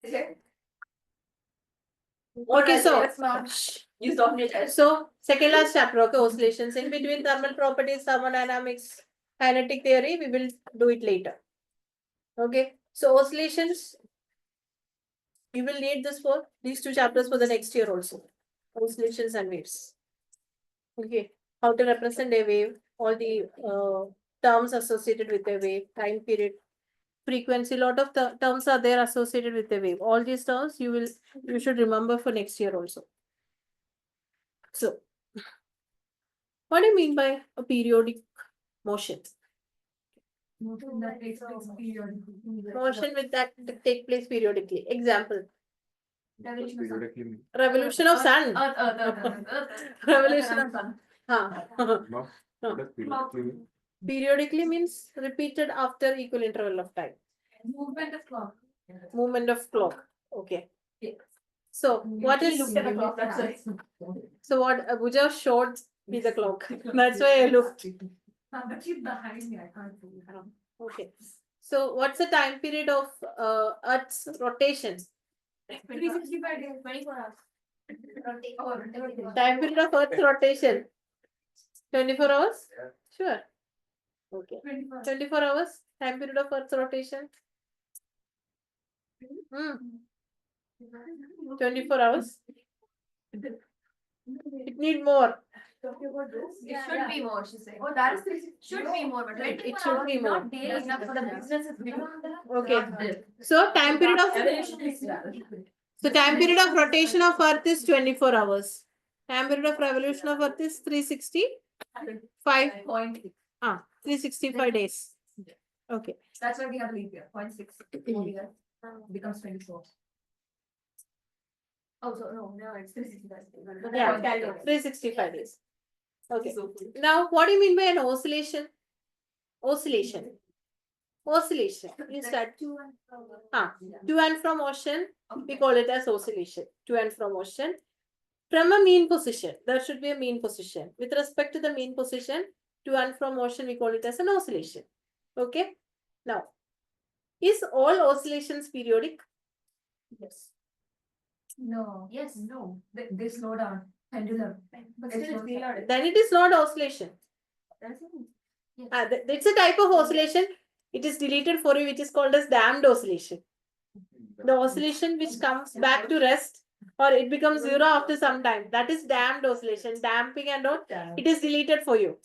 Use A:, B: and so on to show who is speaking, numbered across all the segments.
A: Okay, so second last chapter, okay, oscillations in between thermal properties, thermodynamics, kinetic theory, we will do it later. Okay, so oscillations, you will need this for these two chapters for the next year also. Oscillations and waves. Okay, how to represent a wave, all the terms associated with a wave, time period, frequency, lot of terms are there associated with the wave. All these terms you should remember for next year also. So, what do you mean by a periodic motion?
B: Motion that takes place periodically.
A: Motion with that take place periodically. Example.
B: Revolution
A: Revolution of sun.
B: Earth.
A: Revolution of
B: sun.
A: Huh. Periodically means repeated after equal interval of time.
B: Movement of clock.
A: Movement of clock. Okay.
B: Yes.
A: So what is
B: Look at the clock, that's right.
A: so what Abuja showed me the clock. That's why I looked.
B: But she's behind me, I can't see it.
A: Okay. So what's the time period of Earth's rotation?
B: 365 days, 24 hours.
A: Time period of Earth's rotation. 24 hours? Sure. Okay. 24 hours. Time period of Earth's rotation. 24 hours. It need more.
B: It should be more, she said. Oh, that is should be more, but
A: It should be more.
B: not daily enough for the business.
A: Okay. So time period of time period of rotation of Earth is 24 hours. Time period of revolution of Earth is 365. 365 days. Okay.
B: That's why we have leap year. 0.6 becomes 24. Oh, so no, it's 365.
A: Yeah, 365 days. Okay. Now, what do you mean by an oscillation? Oscillation. Oscillation is that to and from motion, we call it as oscillation. To and from motion. From a mean position, there should be a mean position. With respect to the mean position, to and from motion, we call it as an oscillation. Okay. Now, is all oscillations periodic?
B: Yes. No. Yes. No. They slow down. Pendulum. But still it's periodic.
A: Then it is not oscillation.
B: Yes.
A: It's a type of oscillation. It is deleted for you, which is called as damped oscillation. The oscillation which comes back to rest or it becomes zero after some time. That is damped oscillation. Damping and all. It is deleted for you.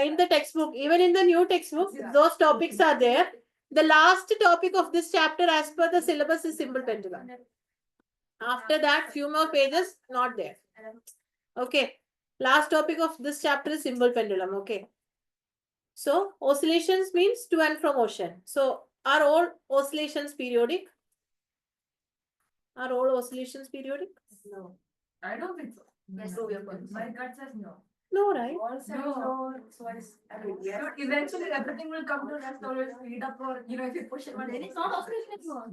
A: In the textbook, even in the new textbook, those topics are there. The last topic of this chapter as per the syllabus is simple pendulum. After that, few more pages, not there. Okay. Last topic of this chapter is simple pendulum. Okay. So, oscillations means to and from motion. So, are all oscillations periodic? Are all oscillations periodic?
B: No. I don't think so. Yes. My gut says no.
A: No, right?
B: No. So eventually everything will come to rest or speed up or if you push it one day. It's not oscillation anymore.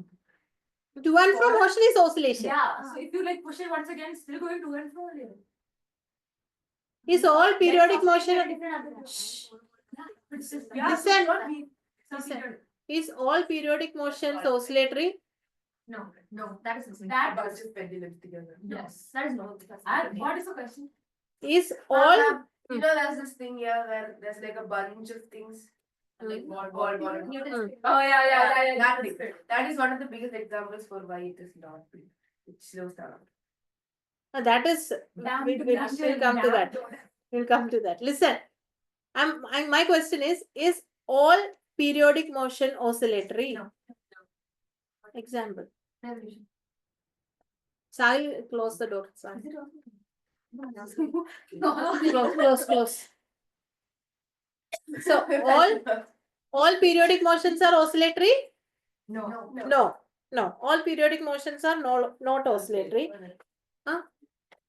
A: To and from motion is oscillation.
B: Yeah. So if you push it once again, it's still going to and from.
A: Is all periodic motion? Listen. Is all periodic motions oscillatory?
B: No, that is that bunch of pendulums together. Yes, that is no. What is the question?
A: Is all
C: there's this thing here where there's like a bunch of things. Like ball.
B: Oh yeah.
C: That is one of the biggest examples for why it is not. It slows down.
A: That is. We'll come to that. We'll come to that. Listen. My question is all periodic motion oscillatory?
B: No.
A: Example.
B: Revolution.
A: Sahil, close the door. Sahil.
B: No.
A: Close. So all periodic motions are oscillatory?
B: No.
A: All periodic motions are not oscillatory.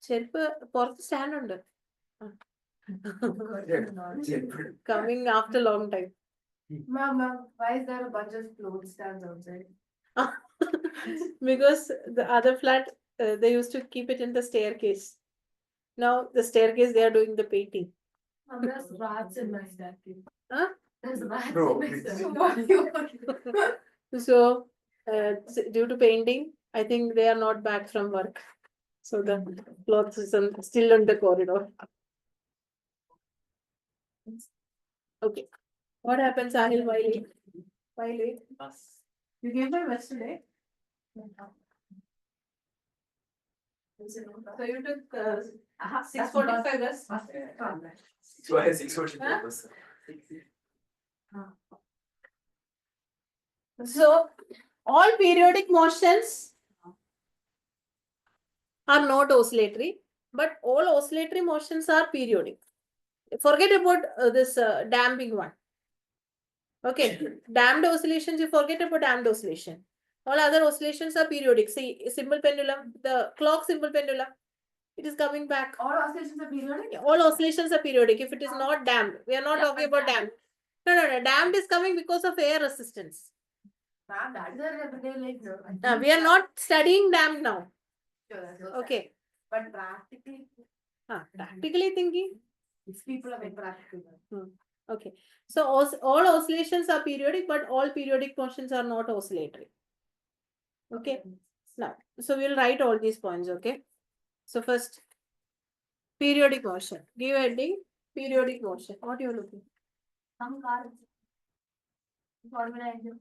A: Stand under. Coming after long time.
C: Ma'am, why is there a bunch of clothes stands outside?
A: Because the other flat, they used to keep it in the staircase. Now the staircase, they are doing the painting.
B: There's rats in my staircase.
A: Huh?
B: There's rats in my staircase.
A: So Due to painting, I think they are not back from work. So the clothes is still on the corridor. Okay. What happens, Sahil? Why late? Why late? You gave my best today. So you took 6:45 bus.
D: Why 6:45?
A: So all periodic motions are not oscillatory, but all oscillatory motions are periodic. Forget about this damping one. Okay, damped oscillations, you forget about damped oscillation. All other oscillations are periodic. See, simple pendulum, the clock simple pendulum, it is coming back.
B: All oscillations are periodic.
A: All oscillations are periodic. If it is not damped, we are not talking about damped. No. Damped is coming because of air resistance.
B: Ma'am, that is a everyday like.
A: We are not studying damped now. Okay.
B: But practically,
A: Practically thinking.
B: if people are very practical.
A: Okay. So all oscillations are periodic, but all periodic motions are not oscillatory. Okay. Now, so we'll write all these points. Okay. So first, periodic motion. Give heading. Periodic motion. What you are looking?
B: Some cars. Formula engine.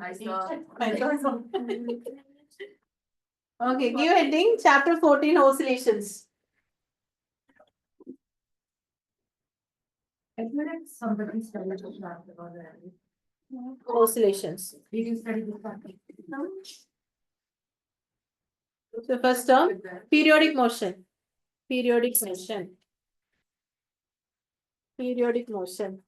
C: I saw.
A: Okay, give heading chapter 14 oscillations.
B: I feel like somebody studied about that.
A: Oscillations.
B: Did you study this one?
A: So first term, periodic motion. Periodic motion. Periodic motion.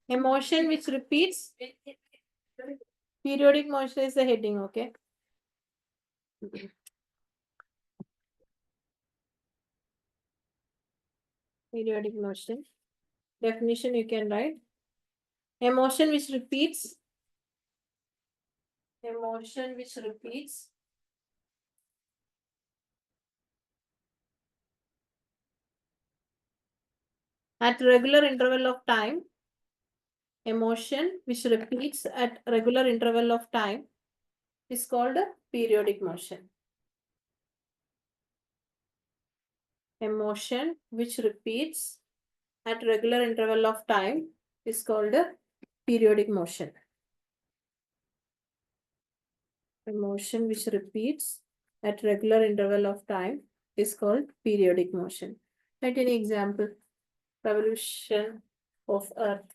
A: A motion which repeats. Periodic motion is the heading, okay? Periodic motion. Definition you can write. A motion which repeats. A motion which repeats. At regular interval of time. A motion which repeats at regular interval of time is called a periodic motion. A motion which repeats at regular interval of time is called a periodic motion. A motion which repeats at regular interval of time is called periodic motion. Write any example. Revolution of Earth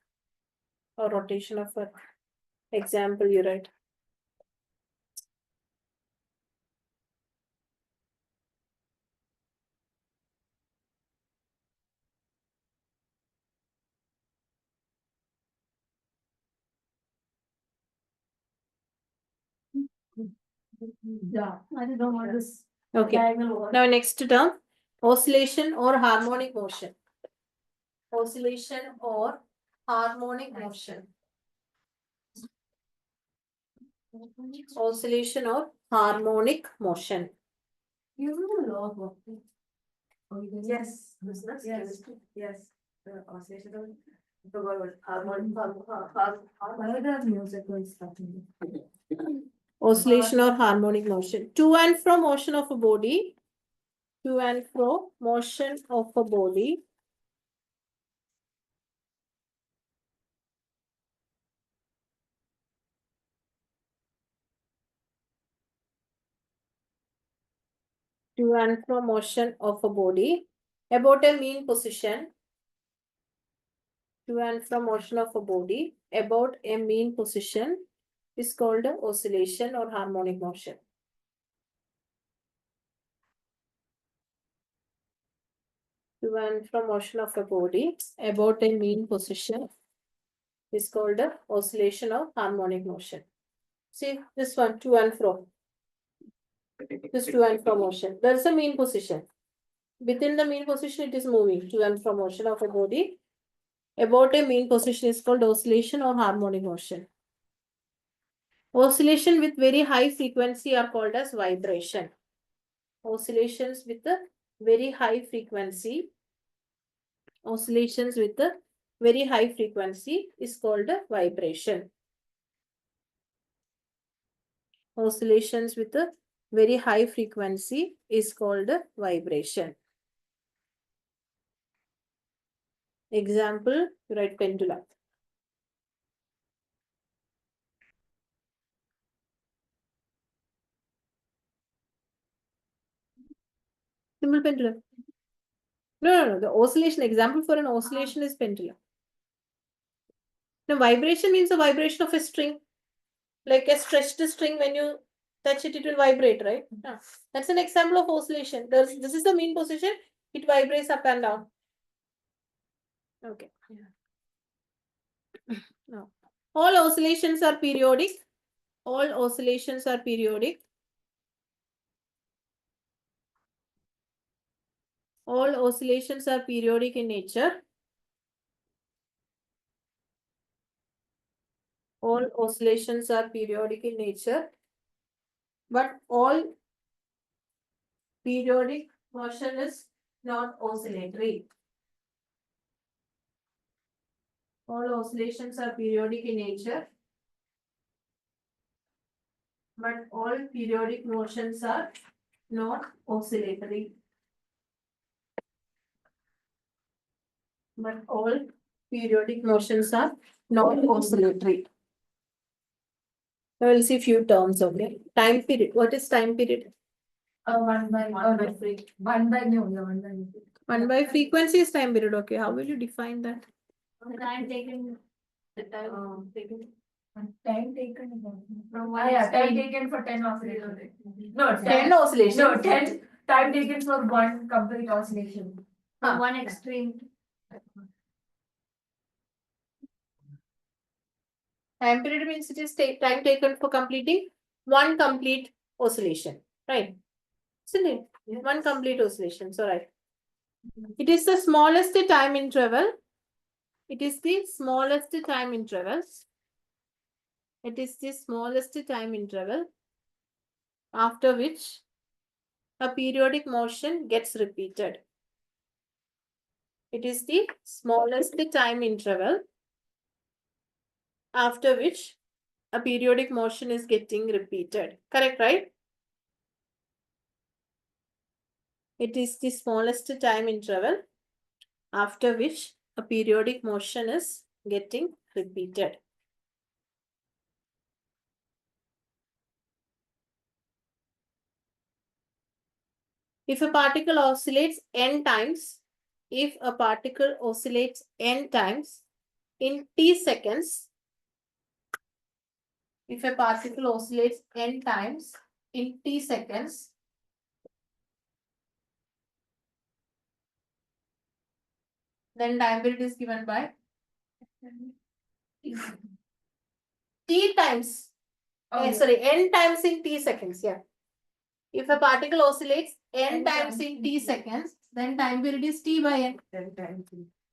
A: or rotation of Earth. Example you write.
B: Yeah, I don't know what this.
A: Okay.
B: Diagonal was.
A: Now next term, oscillation or harmonic motion. Oscillation or harmonic motion. Oscillation or harmonic motion.
B: You know the law of walking.
C: Yes. Yes. Yes. The oscillation of the word harmonic.
B: Why does music going stuff in
A: Oscillation or harmonic motion. To and fro motion of a body. To and fro motion of a body. To and fro motion of a body about a mean position. To and fro motion of a body about a mean position is called oscillation or harmonic motion. To and fro motion of a body about a mean position is called oscillation or harmonic motion. See this one, to and fro. This to and fro motion. There is a mean position. Within the mean position, it is moving. To and fro motion of a body about a mean position is called oscillation or harmonic motion. Oscillation with very high frequency are called as vibration. Oscillations with a very high frequency, oscillations with a very high frequency is called a vibration. Oscillations with a very high frequency is called a vibration. Example, you write pendulum. Simple pendulum. No. The oscillation example for an oscillation is pendulum. Now, vibration means a vibration of a string. Like a stretched string, when you touch it, it will vibrate, right? That's an example of oscillation. This is the mean position. It vibrates up and down. Okay. Now, all oscillations are periodic. All oscillations are periodic. All oscillations are periodic in nature. All oscillations are periodic in nature. But all periodic motion is not oscillatory. All oscillations are periodic in nature. But all periodic motions are not oscillatory. But all periodic motions are not oscillatory. I will see few terms, okay? Time period. What is time period?
B: One by frequency. One by mu. Yeah, one by mu.
A: 1 by frequency is time period, okay? How will you define that?
B: The time taken.
A: The time taken.
B: Time taken from
C: one
B: time taken for 10 oscillations. No,
A: 10 oscillations.
B: No, 10 time taken for one complete oscillation. From
A: Ah.
B: one extreme.
A: Time period means it is time taken for completing one complete oscillation, right? Isn't it?
C: Yes.
A: One complete oscillation, so right. It is the smallest time interval. It is the smallest time interval. It is the smallest time interval after which a periodic motion gets repeated. It is the smallest time interval after which a periodic motion is getting repeated. Correct, right? It is the smallest time interval after which a periodic motion is getting repeated. If a particle oscillates n times, if a particle oscillates n times in t seconds, if a particle oscillates n times in t seconds, then time period is given by t times, n times in t seconds, yeah. If a particle oscillates n times in t seconds, then time period is t by n.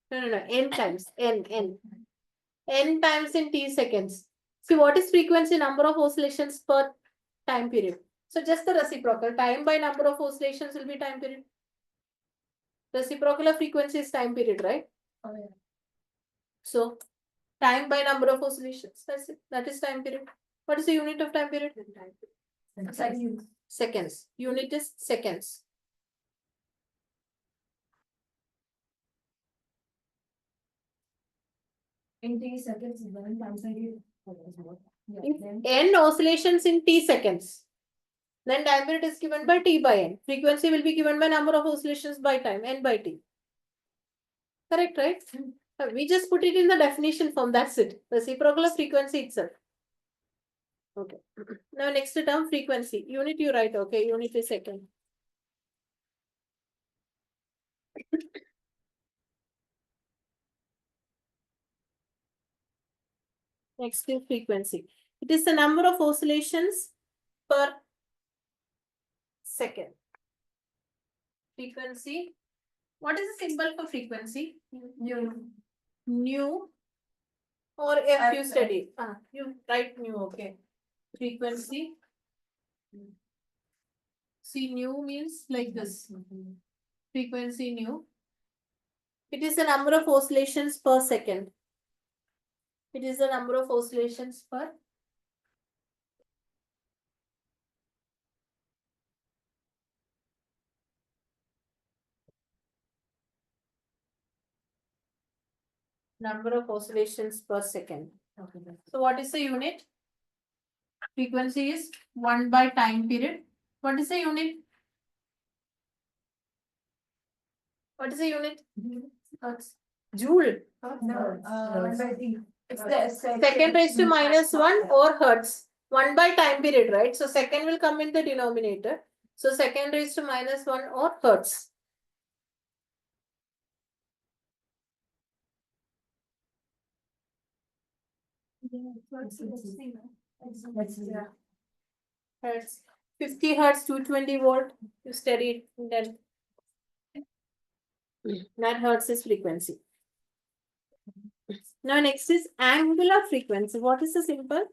A: No, n times, n times in t seconds. See, what is frequency? Number of oscillations per time period. So just the reciprocal, time by number of oscillations will be time period. Reciprocal of frequency is time period, right?
B: Oh, yeah.
A: So time by number of oscillations, that's it. That is time period. What is the unit of time period?
B: Seconds.
A: Seconds. Unit is seconds.
B: In t seconds, then time period.
A: If n oscillations in t seconds, then time period is given by t by n. Frequency will be given by number of oscillations by time, n by t. Correct, right? We just put it in the definition form, that's it. Reciprocal of frequency itself. Okay. Now next term, frequency. Unit you write, okay, unit is second. Next is frequency. It is the number of oscillations per second. Frequency. What is the symbol for frequency? Nu or F you study. You write nu, okay. Frequency. See, nu means like this. frequency nu. It is the number of oscillations per second. It is the number of oscillations per number of oscillations per second. Okay. So what is the unit? Frequency is 1 by time period. What is the unit? What is the unit? Hertz. Joule.
B: No, 1 by T. It's the
A: Second raised to minus 1 or hertz. 1 by time period, right? So second will come in the denominator. So second raised to minus 1 or hertz. Hertz. 50 hertz, 220 volt. You studied that. That hertz is frequency. Now next is angular frequency. What is the symbol?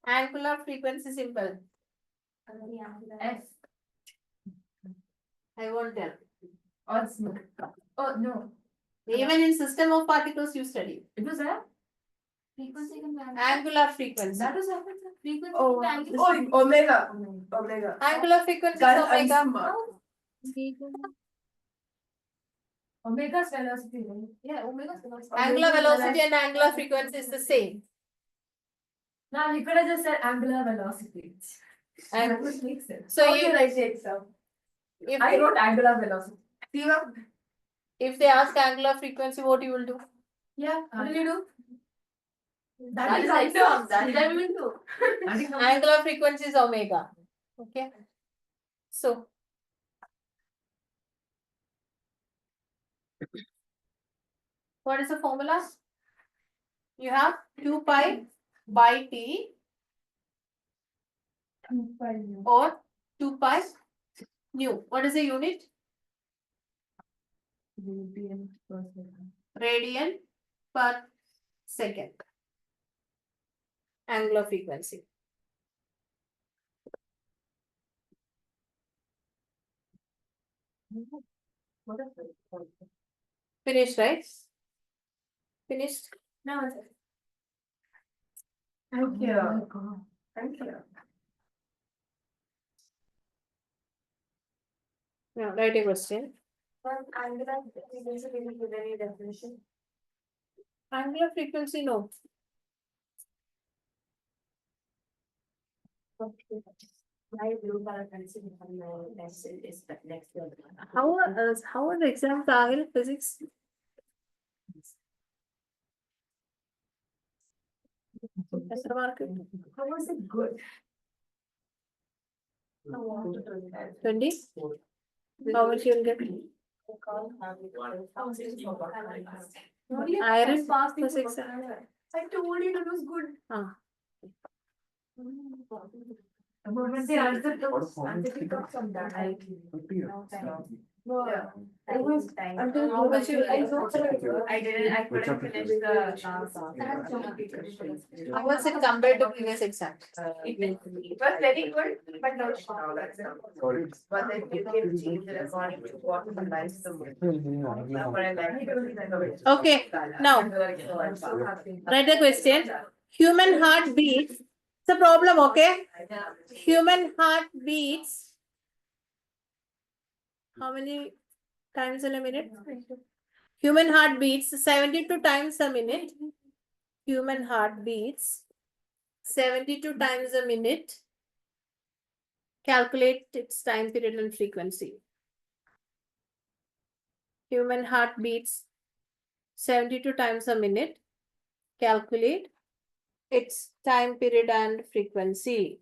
A: Angular frequency symbol.
B: F.
A: I won't tell.
B: Oh no.
A: Even in system of particles you study.
B: It was a frequency and
A: Angular frequency.
B: that was a frequency
C: Oh,
B: and
C: oh, omega. Omega.
A: Angular frequency is
C: That I'm
A: omega.
C: smart.
B: Omega's velocity, right? Yeah, omega's velocity.
A: Angular velocity and angular frequency is the same.
B: Now you could have just said angular velocity.
A: And
B: That would make sense.
A: so
C: How
A: you,
C: did I say it, so?
B: I wrote angular velocity.
A: if they ask angular frequency, what you will do?
B: Yeah.
C: What did you do?
B: That is
C: I
B: I
C: know. That is I will do.
A: Angular frequency is omega. Okay. So what is the formula? You have 2 pi by t or 2 pi nu. What is the unit? Radian per second. Angular frequency. Finished, right? Finished.
B: No,
C: Thank you. Thank you.
A: Now write a question.
B: angular frequency will give any definition.
A: Angular frequency, no.
B: My blue color pencil is the next one.
A: How are the exams are in physics? Professor Market.
B: How was it good?
A: 20? How much you will get? Iron physics.
C: I told you it was good.
A: Ah.
B: The answer comes from that.
C: Yeah.
B: I was
A: How much you
C: I didn't, I couldn't finish the class.
A: How was it compared to previous exam?
C: It was very good, but not strong. But then you can change it according to what you like the most.
A: Okay, now write the question. Human heart beats. It's a problem, okay? Human heart beats. How many times in a minute? Human heart beats 72 times a minute. Human heart beats 72 times a minute. Calculate its time period and frequency. Human heart beats 72 times a minute. Calculate its time period and frequency.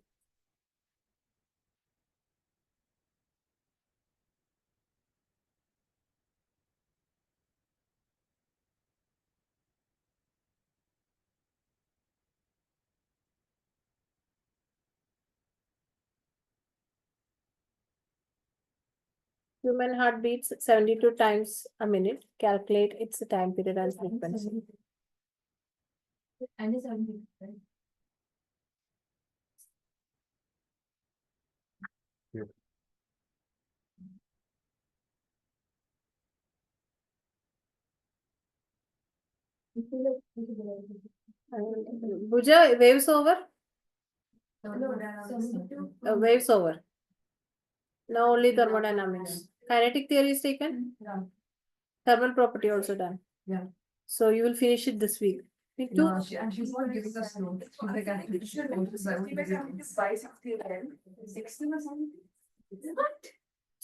A: Human heart beats 72 times a minute. Calculate its time period and frequency.
B: And it's only, right?
A: Bhuja, waves over? Waves over. Now only thermodynamics. Kinetic theory is taken. Thermal property also done.
B: Yeah.
A: So you will finish it this week. Week two.
B: And she's not giving us notes. She's like, I think it's 60 by 60 then. 60 by 70. What?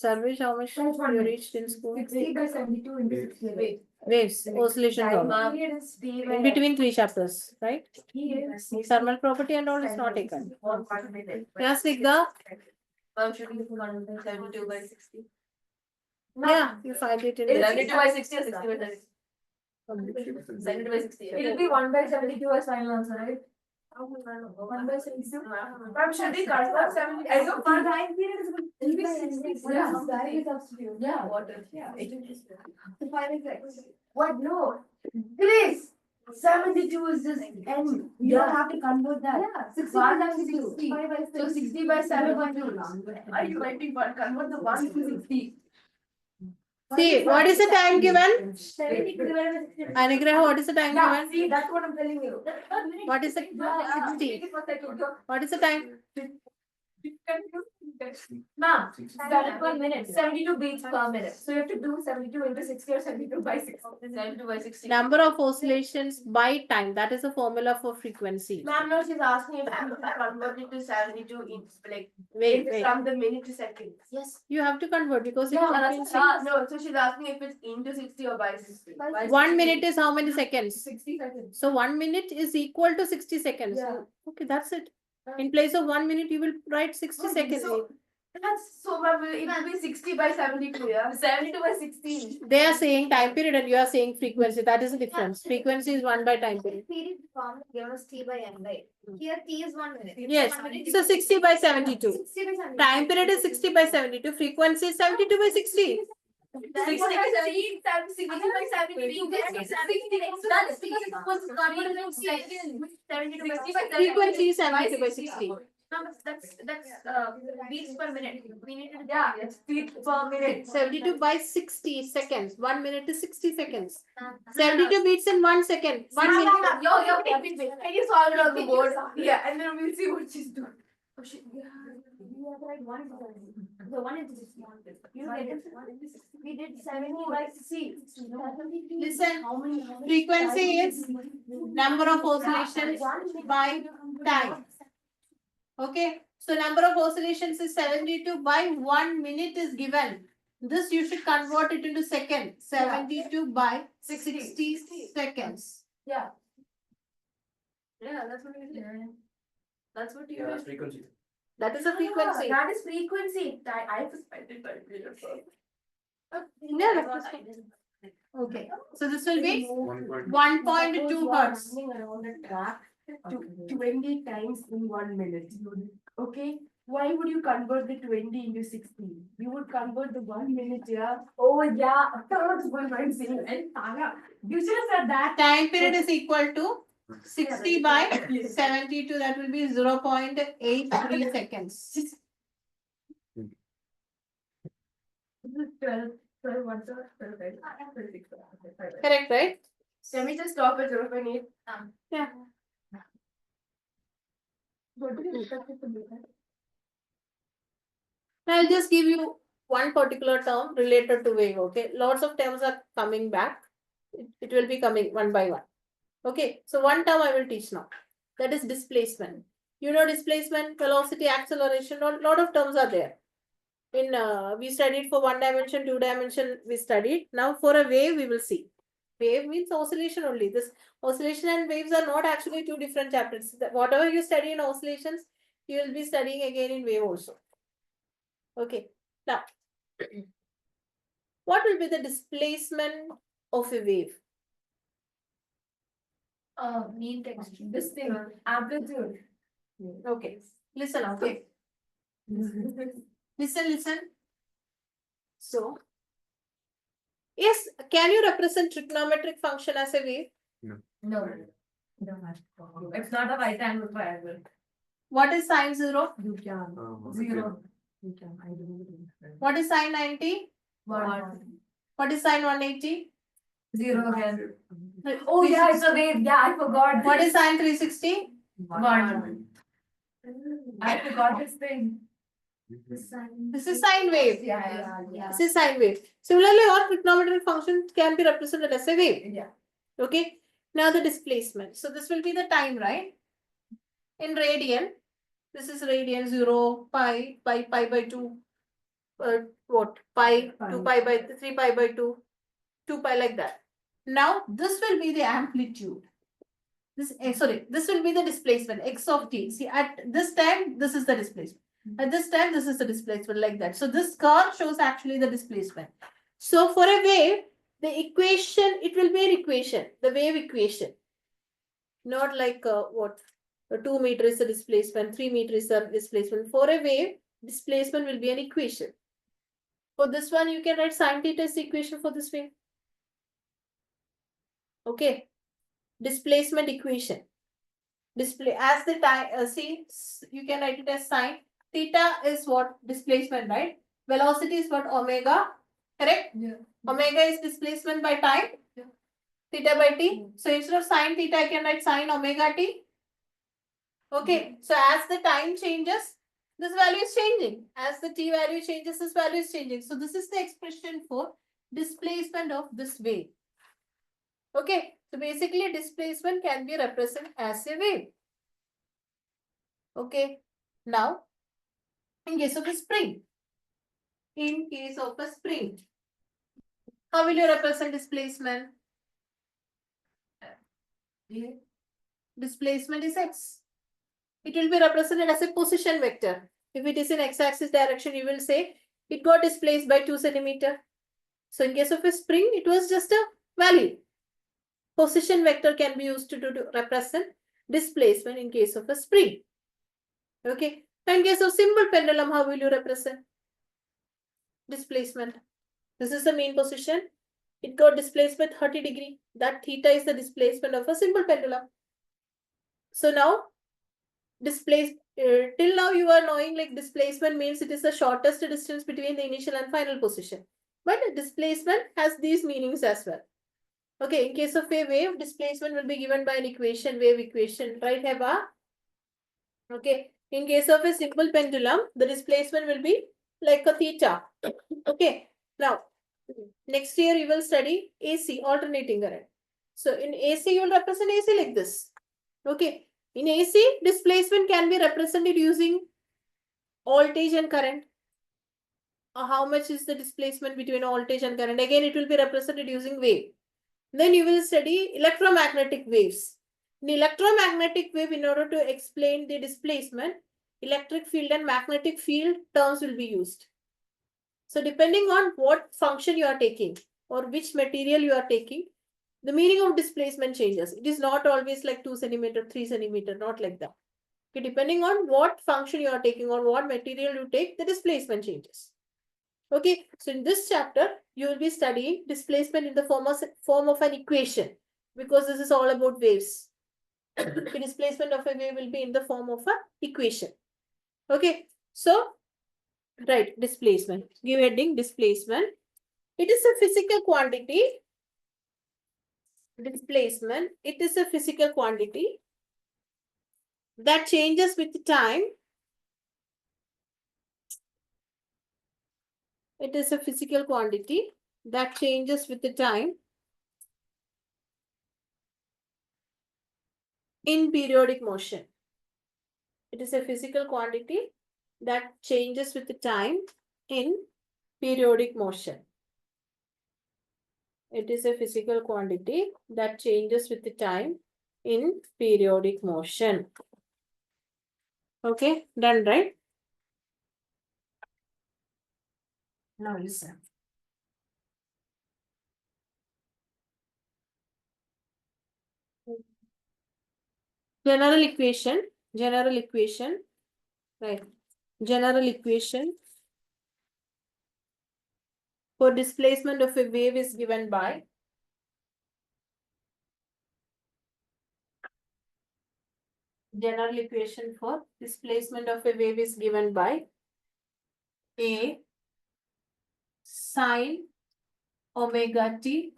A: Sarvesh, how much
B: That's one
A: you
B: minute.
A: reached in school?
B: 60 by 72 into 68.
A: Waves, oscillations all. In between 3 chapters, right? Thermal property and all is not taken. Yeah, Snigdha?
C: Should we put on 72 by 60?
A: Yeah, you find it in
C: 72
A: there.
C: by 60 or 60 by 30? 72 by 60.
B: It'll be 1 by 72 as final answer, right? 1 by 72.
C: Ma'am, should we convert 70? I don't
B: For time period is it'll be 60.
C: Yeah.
B: Direct substitute. Yeah.
C: What if?
B: Yeah. The final text. What? No. Please. 72 is just n. You don't have to convert that. Yeah. 60 by 60. So 60 by 72.
C: Are you writing for convert the 1 to 60?
A: See, what is the time given?
B: 70 divided by 60.
A: Anigrah, what is the time
B: Yeah,
A: given?
B: see, that's what I'm telling you.
A: What is the 60? What is the time?
B: Ma'am, that is per minute. 72 beats per minute. So you have to do 72 into 60 or 72 by 60.
C: 72 by 60.
A: Number of oscillations by time. That is a formula for frequency.
C: Ma'am, no, she's asking if I'm converted to 72 in like
A: Wait, wait.
C: from the minute to second.
B: Yes.
A: You have to convert because it
B: Yeah,
A: is
C: No, so she's asking if it's into 60 or by 60. By
A: 1
C: 60.
A: minute is how many seconds?
B: 60 seconds.
A: So 1 minute is equal to 60 seconds.
B: Yeah.
A: Okay, that's it. In place of 1 minute, you will write 60 seconds.
C: So, that's so ma'am, it will be 60 by 72, yeah? 72 by 16.
A: They are saying time period and you are saying frequency. That is the difference. Frequency is 1 by time period.
B: Period form given us t by n, right? Here t is 1 minute.
A: Yes. So 60 by 72.
B: 60 by 70.
A: Time period is 60 by 72. Frequency is 72 by 60.
C: 60 by 70, 60 by 72. That's because it was converted in seconds. 72 by 60.
A: Frequency is 72 by 60.
C: No, that's beats per minute. We need to
B: Yeah, it's feet per minute.
A: 72 by 60 seconds. 1 minute is 60 seconds. 72 beats in 1 second. 1 minute.
C: Yo, wait. Can you solve it on the board? Yeah, and then we'll see what she's doing. Oh shit.
B: We have like 1 into 70. The 1 into 60. You get it? 1 into 60. We did 70 by 60.
A: Listen,
B: How many?
A: frequency is number of oscillations by time. Okay, so number of oscillations is 72 by 1 minute is given. This you should convert it into second. 72 by 60 seconds.
B: Yeah.
C: Yeah, that's what it is. That's what you
D: Yeah, that's
C: did.
D: frequency.
A: That is a frequency.
B: That is frequency.
C: I have to spend it by minute.
A: Yeah, that's the- Okay, so this will be
D: 1.2.
A: 1.2 hertz.
B: Running around the track to 20 times in 1 minute. Okay, why would you convert the 20 into 60? You would convert the 1 minute, yeah. Oh yeah, that's what I'm saying. And Tanya, you should have said that.
A: Time period is equal to 60 by 72. That will be 0.83 seconds.
B: This is 12 1 12 6.
A: Correct, right?
C: Can we just stop it if I need?
A: Yeah.
B: What do you expect it to be?
A: I'll just give you one particular term related to wave, okay? Lots of terms are coming back. It will be coming one by one. Okay, so one term I will teach now. That is displacement. You know displacement, velocity, acceleration, lot of terms are there. In we studied for 1 dimension, 2 dimension, we studied. Now for a wave, we will see. Wave means oscillation only. This oscillation and waves are not actually two different chapters. Whatever you study in oscillations, you will be studying again in wave also. Okay, now, what will be the displacement of a wave?
B: Mean text. This thing, amplitude.
A: Okay, listen, okay. Listen. So, yes, can you represent trigonometric function as a wave?
B: No. It's not a right angle triangle.
A: What is sine 0?
B: You can.
D: Zero.
B: You can. I don't know.
A: What is sine 90?
B: One.
A: What is sine 180?
C: Zero again. Oh yeah, it's a wave. Yeah, I forgot.
A: What is sine 360?
C: One.
B: I forgot this thing.
A: This is sine wave.
C: Yeah.
A: This is sine wave. Similarly, all trigonometric functions can be represented as a wave.
B: Yeah.
A: Okay. Now the displacement. So this will be the time, right? In radian, this is radian 0, pi by 2, what? Pi, 2 pi by 3 pi by 2, 2 pi like that. Now this will be the amplitude. This this will be the displacement x of t. See, at this time, this is the displacement. At this time, this is the displacement like that. So this curve shows actually the displacement. So for a wave, the equation, it will be an equation, the wave equation. Not like what? 2 meter is the displacement, 3 meter is the displacement. For a wave, displacement will be an equation. For this one, you can write sine theta is the equation for this wave. Okay. Displacement equation. Display as the time, see, you can write it as sine. Theta is what? Displacement, right? Velocity is what? Omega, correct?
B: Yeah.
A: Omega is displacement by time.
B: Yeah.
A: Theta by t. So instead of sine theta, I can write sine omega t. Okay. So as the time changes, this value is changing. As the t value changes, this value is changing. So this is the expression for displacement of this wave. Okay. So basically, displacement can be represented as a wave. Okay. Now, in case of a spring, how will you represent displacement? Displacement is x. It will be represented as a position vector. If it is in x-axis direction, you will say it got displaced by 2 centimeter. So in case of a spring, it was just a value. Position vector can be used to represent displacement in case of a spring. Okay. In case of simple pendulum, how will you represent displacement? This is the mean position. It got displaced by 30 degree. That theta is the displacement of a simple pendulum. So now, till now you are knowing like displacement means it is the shortest distance between the initial and final position. But displacement has these meanings as well. Okay, in case of a wave, displacement will be given by an equation, wave equation, right, Heba? Okay, in case of a simple pendulum, the displacement will be like a theta. Okay, now, next year you will study AC, alternating current. So in AC, you will represent AC like this. Okay, in AC, displacement can be represented using voltage and current. How much is the displacement between voltage and current? Again, it will be represented using wave. Then you will study electromagnetic waves. In electromagnetic wave, in order to explain the displacement, electric field and magnetic field terms will be used. So depending on what function you are taking or which material you are taking, the meaning of displacement changes. It is not always like 2 centimeter, 3 centimeter, not like that. Okay, depending on what function you are taking or what material you take, the displacement changes. Okay, so in this chapter, you will be studying displacement in the form of an equation because this is all about waves. The displacement of a wave will be in the form of an equation. Okay, so, right, displacement. Give heading displacement. It is a physical quantity. Displacement, it is a physical quantity that changes with time. It is a physical quantity that changes with the time in periodic motion. It is a physical quantity that changes with the time in periodic motion. It is a physical quantity that changes with the time in periodic motion. Okay, done, right? Now listen. General equation, right? General equation for displacement of a wave is given by general equation for displacement of a wave is given by A sine omega t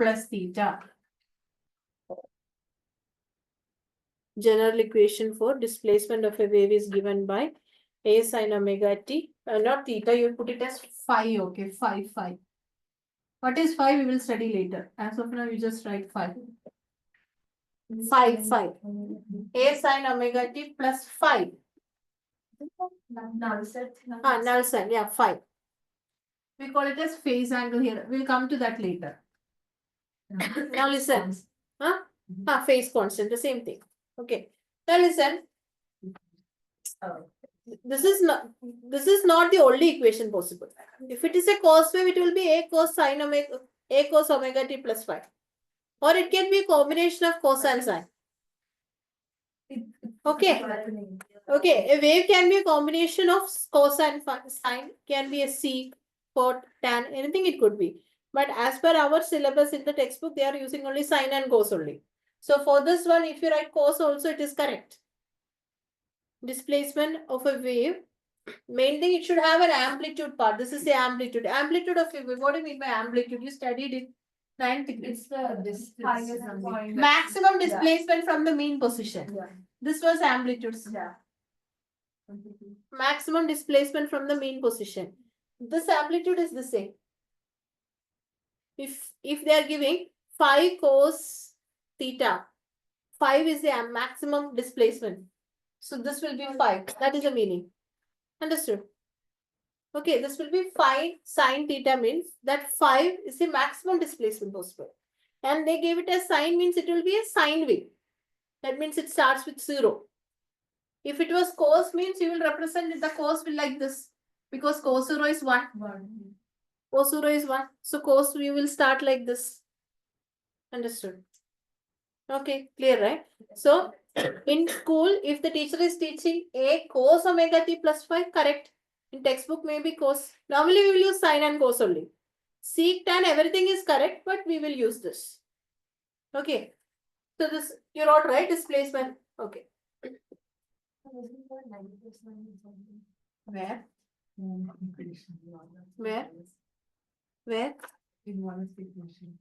A: plus theta. General equation for displacement of a wave is given by a sine omega t, not theta, you put it as phi, okay, phi. What is phi? We will study later. As of now, you just write phi. Phi. A sine omega t plus phi.
C: Null set.
A: Null sign, yeah, phi. We call it as phase angle here. We'll come to that later. Now listen. Phase constant, the same thing. Okay. Now listen. This is not the only equation possible. If it is a cos wave, it will be a cos omega t plus phi. Or it can be a combination of cos and sine. Okay. Okay, a wave can be a combination of cos and sine, can be a sec, cot, tan, anything it could be. But as per our syllabus in the textbook, they are using only sine and cos only. So for this one, if you write cos also, it is correct. Displacement of a wave. Main thing, it should have an amplitude part. This is the amplitude. Amplitude of a wave. What do you mean by amplitude? You studied it. 9th degree.
B: It's the highest point.
A: Maximum displacement from the mean position.
B: Yeah.
A: This was amplitude.
B: Yeah.
A: Maximum displacement from the mean position. This amplitude is the same. If they are giving 5 cos theta, 5 is the maximum displacement. So this will be 5. That is the meaning. Understood? Okay, this will be 5 sine theta, means that 5 is the maximum displacement possible. And they gave it as sine, means it will be a sine wave. That means it starts with 0. If it was cos, means you will represent the cos will like this. Because cos 0 is 1. Cos 0 is 1. So cos we will start like this. Understood? Okay, clear, right? So in school, if the teacher is teaching a cos omega t plus phi, correct. In textbook, maybe cos. Normally, we will use sine and cos only. Sec, tan, everything is correct, but we will use this. Okay. So this, you wrote, right? Displacement. Okay. Where? Where? Where?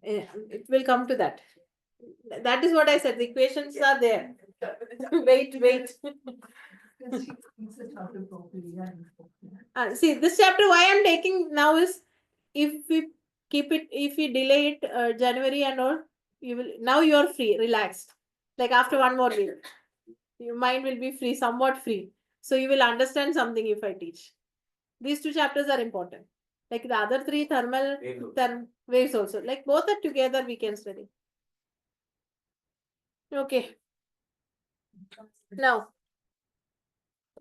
A: It will come to that. That is what I said. The equations are there. Wait. See, this chapter, why I'm taking now is, if we delay it January and all, now you are free, relaxed. Like after one more week, your mind will be free, somewhat free. So you will understand something if I teach. These 2 chapters are important. Like the other 3 thermal waves also. Like both are together, we can study. Okay. Now,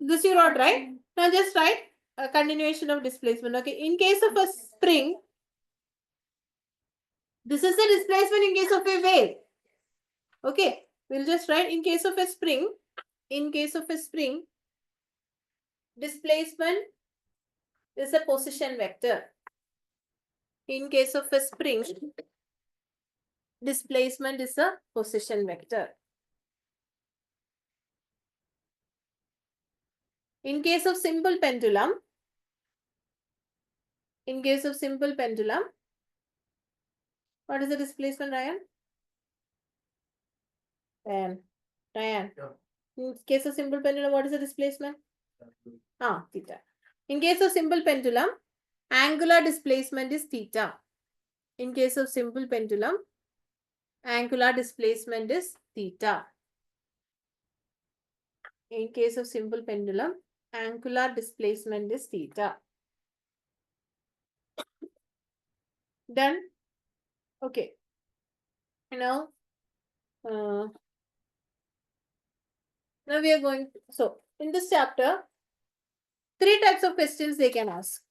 A: this you wrote, right? Now just write a continuation of displacement. Okay. In case of a spring, this is the displacement in case of a wave. Okay. We'll just write in case of a spring. In case of a spring, displacement is a position vector. In case of a spring, displacement is a position vector. In case of simple pendulum, what is the displacement, Ryan? Ryan.
D: Yeah.
A: In case of simple pendulum, what is the displacement? Theta. In case of simple pendulum, angular displacement is theta. In case of simple pendulum, angular displacement is theta. In case of simple pendulum, angular displacement is theta. Done? Okay. Now we are going, so in this chapter, 3 types of questions they can ask.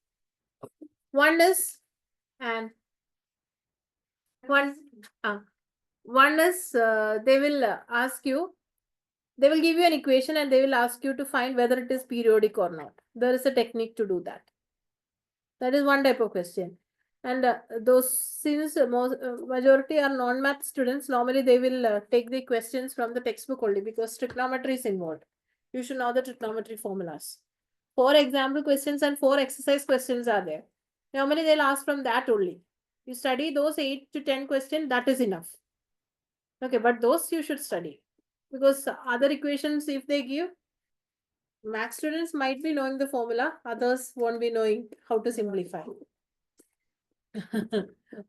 A: One is, they will ask you, they will give you an equation and they will ask you to find whether it is periodic or not. There is a technique to do that. That is one type of question. And since majority are non-math students, normally they will take the questions from the textbook only, because trigonometry is involved. You should know the trigonometry formulas. 4 example questions and 4 exercise questions are there. Normally they'll ask from that only. You study those 8 to 10 questions, that is enough. Okay, but those you should study. Because other equations, if they give, math students might be knowing the formula, others won't be knowing how to simplify.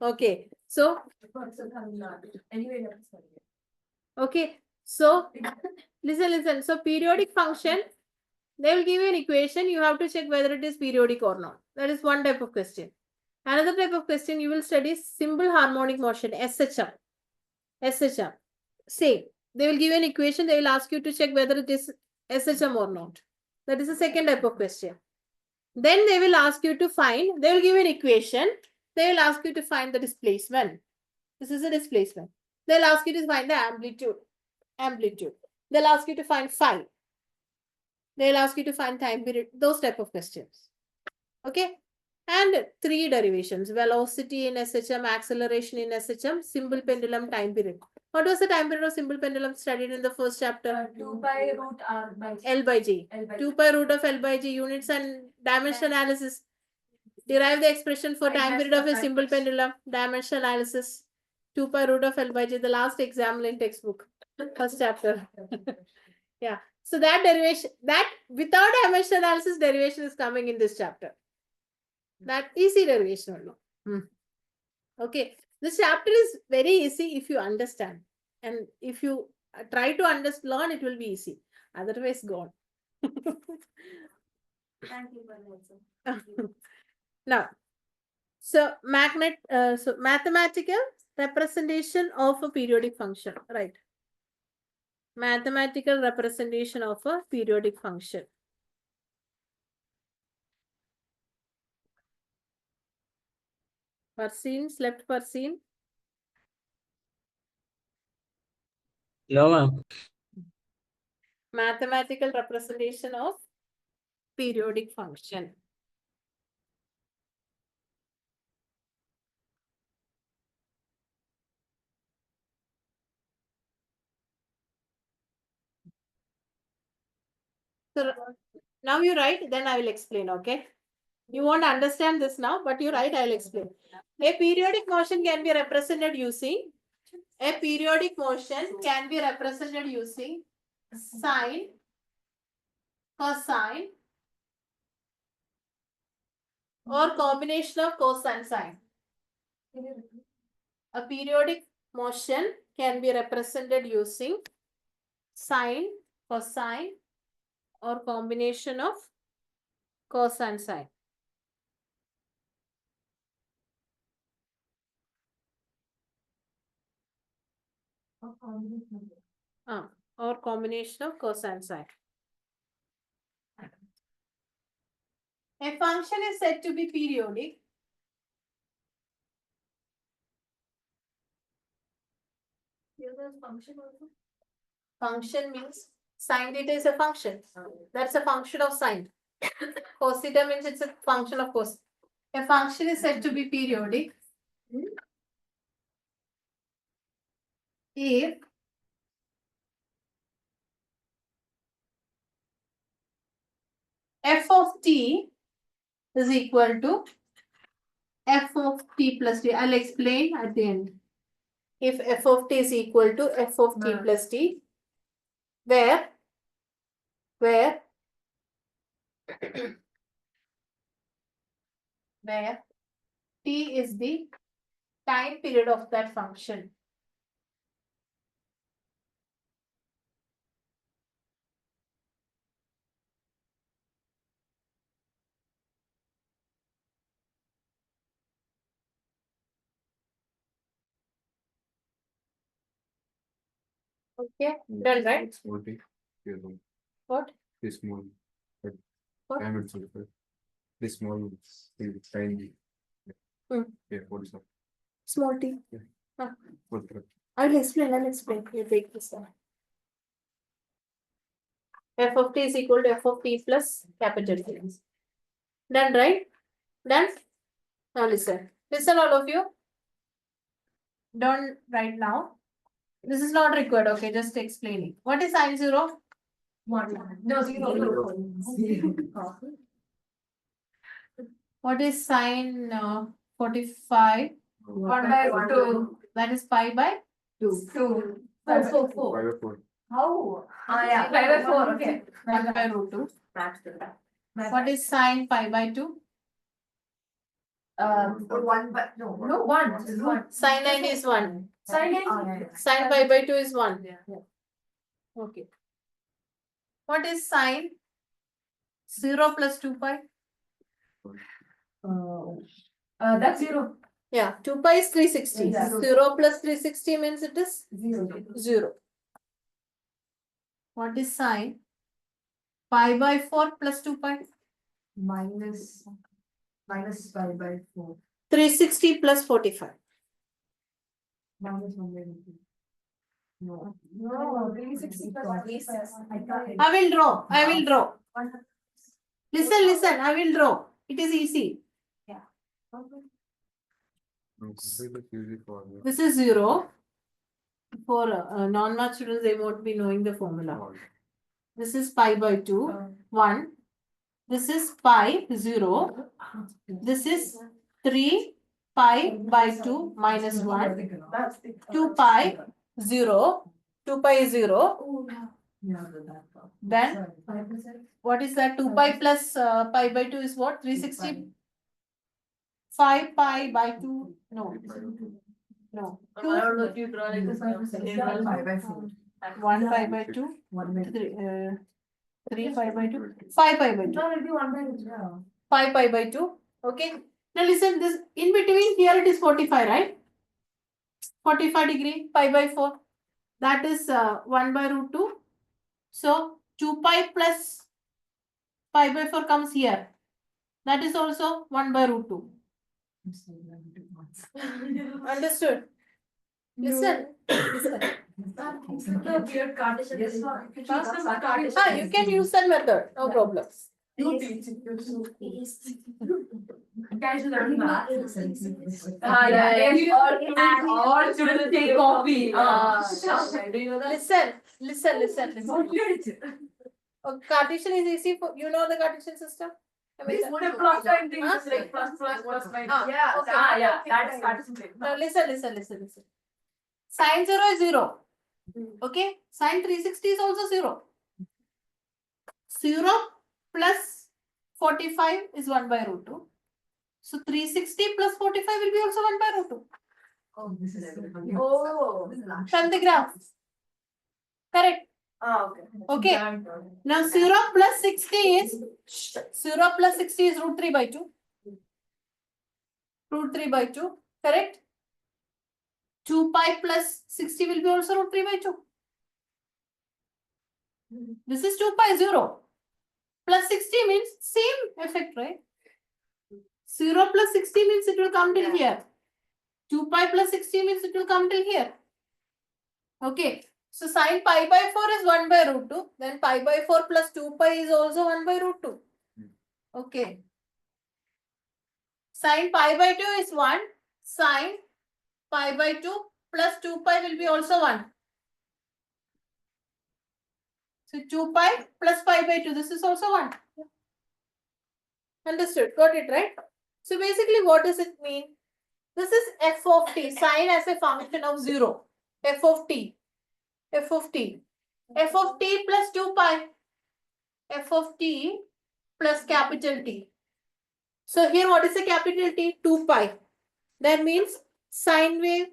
A: Okay, so
B: Anyway,
A: okay, so listen. So periodic function, they will give you an equation. You have to check whether it is periodic or not. That is one type of question. Another type of question, you will study simple harmonic motion, SHM. SHM. Same. They will give you an equation. They will ask you to check whether it is SHM or not. That is the second type of question. Then they will ask you to find, they will give you an equation. They will ask you to find the displacement. This is a displacement. They'll ask you to find the amplitude. They'll ask you to find phi. They'll ask you to find time period. Those type of questions. Okay. And 3 derivations. Velocity in SHM, acceleration in SHM, simple pendulum, time period. What was the time period of simple pendulum studied in the first chapter?
B: 2 pi root r by
A: L by G.
B: L by
A: 2 pi root of L by G, units and dimension analysis. Derive the expression for time period of a simple pendulum, dimension analysis. 2 pi root of L by G, the last exam in textbook, first chapter. Yeah. So that derivation, that without dimension analysis, derivation is coming in this chapter. That easy derivation only. Okay. This chapter is very easy if you understand. And if you try to learn, it will be easy. Otherwise, gone.
C: Thank you for that.
A: Now, so mathematical representation of a periodic function, right? Mathematical representation of a periodic function. Perceive, left perceive.
E: No, ma'am.
A: Mathematical representation of periodic function. So now you write, then I will explain, okay? You won't understand this now, but you write, I will explain. A periodic motion can be represented using sine, cosine, or combination of cos and sine. A periodic motion can be represented using sine, cosine, or combination of cos and sine. Or combination of cos and sine. A function is said to be periodic function means sine theta is a function. That's a function of sine. Cos theta means it's a function of cos. A function is said to be periodic if f of t is equal to f of t plus t. I'll explain at the end. If f of t is equal to f of t plus t, where t is the time period of that function. Okay, done, right?
D: Small t.
A: What?
D: This small.
A: What?
D: Diamonds. This small is tiny. Yeah, what is that?
A: Small t.
D: What the-
A: I'll explain. You take this one. F of t is equal to f of t plus capital T. Done, right? Done? Now listen. Listen, all of you. Don't write now. This is not required, okay? Just explaining. What is sine 0?
B: 1. No, 0.
A: What is sine 45?
C: 1/2.
A: That is pi by
B: 2.
C: 2.
B: 4.
D: 5/4.
B: How?
C: Yeah, 5/4. Okay.
A: 1 by root 2. What is sine pi by 2?
B: 1 by no 1.
A: Sine 90 is 1.
B: Sine
A: Sine pi by 2 is 1. Okay. What is sine 0 plus 2 pi?
B: That's 0.
A: Yeah, 2 pi is 360.
B: Yeah.
A: 0 plus 360 means it is
B: 0.
A: 0. What is sine pi by 4 plus 2 pi?
B: Minus 5 by 4.
A: 360 plus 45.
B: Minus 1 by 2. No. No, 360 plus 45. I can't.
A: I will draw. I will draw. Listen. I will draw. It is easy. This is 0. For non-math students, they won't be knowing the formula. This is pi by 2. 1. This is pi 0. This is 3 pi by 2 minus 1. 2 pi 0. 2 pi is 0. Then what is that? 2 pi plus pi by 2 is what? 360. 5 pi by 2. No. No. 2.
B: 5 by 4.
A: 1 pi by 2.
B: 1 by
A: 3 pi by 2. 5 pi by 2.
B: No, it'll be 1 by 2.
A: 5 pi by 2. Okay. Now listen, this in between here it is 45, right? 45 degree, pi by 4. That is 1 by root 2. So 2 pi plus pi by 4 comes here. That is also 1 by root 2. Understood? Listen. Listen.
C: The weird Cartesian.
B: Yes,
A: You can use that method. No problem.
B: Guys, you learn math.
C: All students take copy.
A: Do you know that? Listen. Cartesian is easy for you know the Cartesian system? I mean,
C: The plus sign thing is like plus minus.
A: Yeah, okay.
C: Yeah, that is Cartesian thing.
A: Now listen. Sine 0 is 0. Okay. Sine 360 is also 0. 0 plus 45 is 1 by root 2. So 360 plus 45 will be also 1 by root 2.
B: Oh, this is
C: Oh.
A: From the graph. Correct.
C: Okay.
A: Okay. Now 0 plus 60 is 0 plus 60 is root 3 by 2. Root 3 by 2. Correct. 2 pi plus 60 will be also root 3 by 2. This is 2 pi 0. Plus 60 means same effect, right? 0 plus 60 means it will come till here. 2 pi plus 60 means it will come till here. Okay. So sine pi by 4 is 1 by root 2. Then pi by 4 plus 2 pi is also 1 by root 2. Okay. Sine pi by 2 is 1. Sine pi by 2 plus 2 pi will be also 1. So 2 pi plus pi by 2. This is also 1. Understood. Got it, right? So basically what does it mean? This is f of t. Sine as a function of 0. F of t. F of t. F of t plus 2 pi. F of t plus capital T. So here what is the capital T? 2 pi. That means sine wave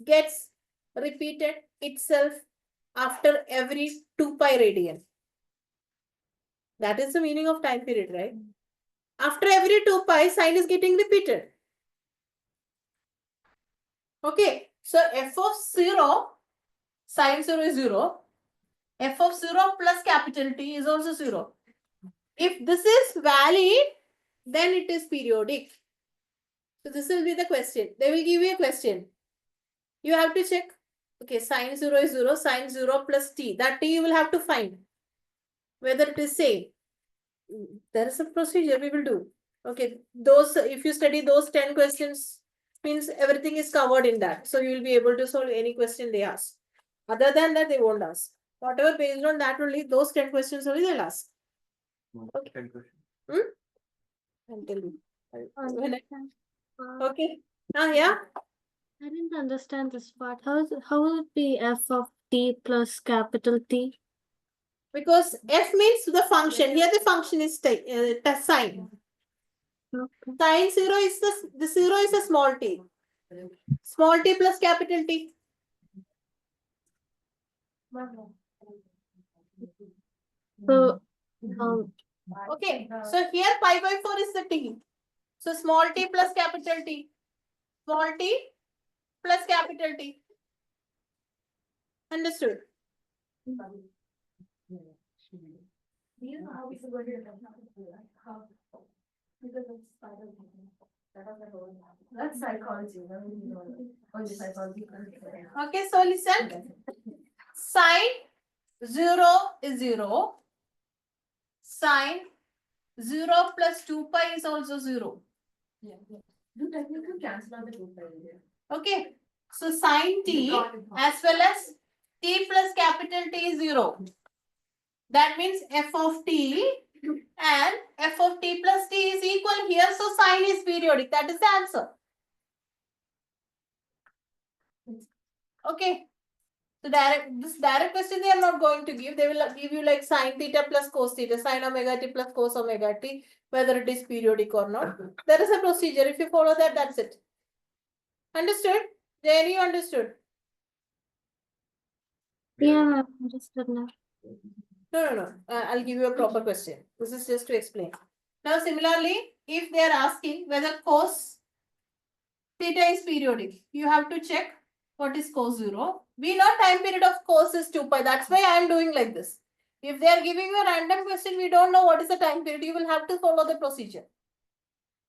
A: gets repeated itself after every 2 pi radian. That is the meaning of time period, right? After every 2 pi, sine is getting repeated. Okay. So f of 0, sine 0 is 0. F of 0 plus capital T is also 0. If this is valid, then it is periodic. So this will be the question. They will give you a question. You have to check. Okay, sine 0 is 0, sine 0 plus t. That t you will have to find. Whether it is same. There is a procedure we will do. Okay, those if you study those 10 questions, means everything is covered in that. So you will be able to solve any question they ask. Other than that, they won't ask. Whatever based on that only, those 10 questions only they'll ask. Okay. I'll tell you. Okay. Yeah.
F: I didn't understand this part. How will it be f of t plus capital T?
A: Because f means the function. Here the function is sine.
F: Okay.
A: Sine 0 is the 0 is a small t. Small t plus capital T.
F: So
A: Okay. So here pi by 4 is the t. So small t plus capital T. Small t plus capital T. Understood?
B: That's psychology. Psychology.
A: Okay, so listen. Sine 0 is 0. Sine 0 plus 2 pi is also 0.
B: Do technically cancel out the 2 pi.
A: Okay. So sine t as well as t plus capital T is 0. That means f of t and f of t plus t is equal here. So sine is periodic. That is the answer. Okay. So this direct question they are not going to give. They will give you like sine theta plus cos theta, sine omega t plus cos omega t, whether it is periodic or not. There is a procedure. If you follow that, that's it. Understood? Jenny, you understood?
F: yeah, understood now.
A: No. I'll give you a proper question. This is just to explain. Now, similarly, if they are asking whether cos theta is periodic, you have to check what is cos 0. We know time period of cos is 2 pi. That's why I am doing like this. If they are giving you a random question, we don't know what is the time period. You will have to follow the procedure.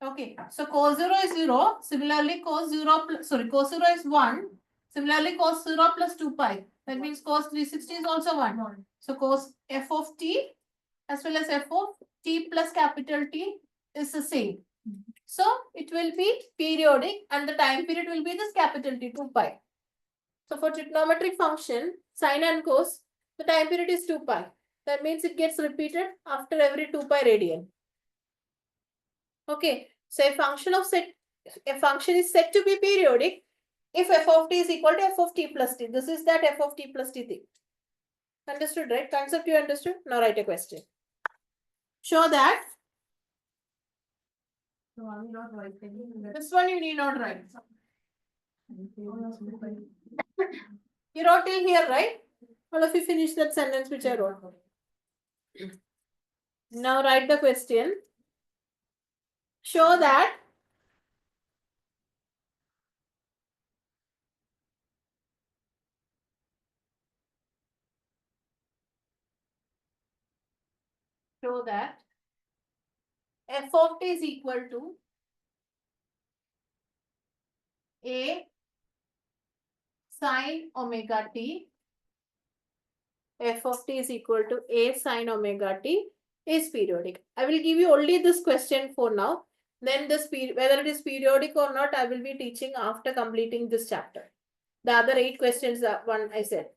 A: Okay. So cos 0 is 0. Similarly, cos 0 is 1. Similarly, cos 0 plus 2 pi. That means cos 360 is also 1. So cos f of t as well as f of t plus capital T is the same. So it will be periodic and the time period will be this capital T, 2 pi. So for trigonometric function, sine and cos, the time period is 2 pi. That means it gets repeated after every 2 pi radian. Okay, so a function is said to be periodic if f of t is equal to f of t plus t. This is that f of t plus t thing. Understood, right? Concept you understood? Now write a question. Show that. This one you need not write. You wrote till here, right? All of you finish that sentence which I wrote. Now write the question. Show that f of t is equal to a sine omega t. F of t is equal to a sine omega t is periodic. I will give you only this question for now. Then this whether it is periodic or not, I will be teaching after completing this chapter. The other 8 questions are one I said.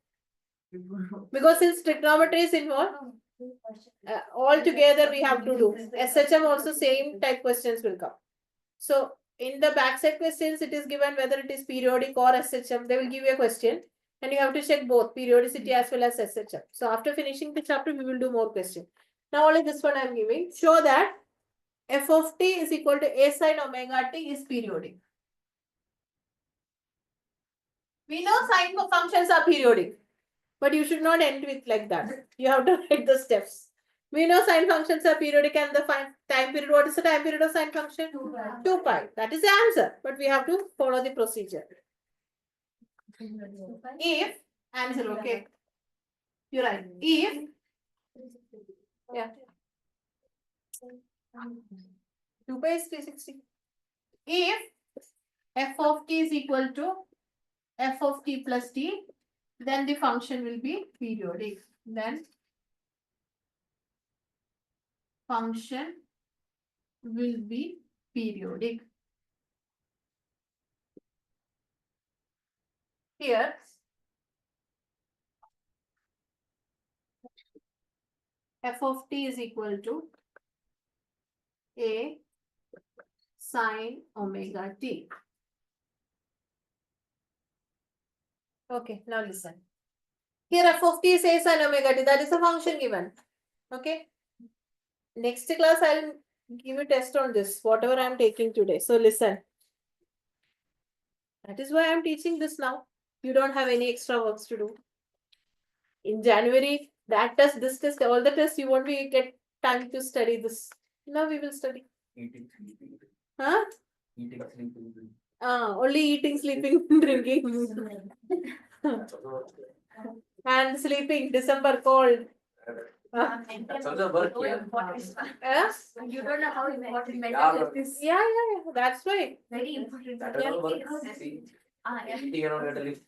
A: Because since trigonometry is involved, all together we have to do. SHM also same type questions will come. So in the backside questions, it is given whether it is periodic or SHM. They will give you a question and you have to check both periodicity as well as SHM. So after finishing the chapter, we will do more questions. Now only this one I am giving. Show that f of t is equal to a sine omega t is periodic. We know sine functions are periodic, but you should not end with like that. You have to write the steps. We know sine functions are periodic and the time period. What is the time period of sine function? 2 pi. That is the answer. But we have to follow the procedure. If answer, okay. You're right. If yeah. 2 pi is 360. If f of t is equal to f of t plus t, then the function will be periodic. Then function will be periodic. Here, f of t is equal to a sine omega t. Okay, now listen. Here f of t is a sin omega t. That is a function given. Okay. Next class I'll give a test on this, whatever I'm taking today. So listen. That is why I'm teaching this now. You don't have any extra works to do. In January, that test, this test, all the tests, you won't be get time to study this. Now we will study.
D: Eating, sleeping.
A: Huh?
D: Eating, sleeping.
A: Only eating, sleeping, drinking. And sleeping, December cold.
D: That's also work, yeah.
A: Yes?
C: You don't know how important
D: Yeah,
C: mental health is.
A: Yeah, that's why.
C: Very important.
D: That also work. See,
C: Yeah.
D: eating around at least.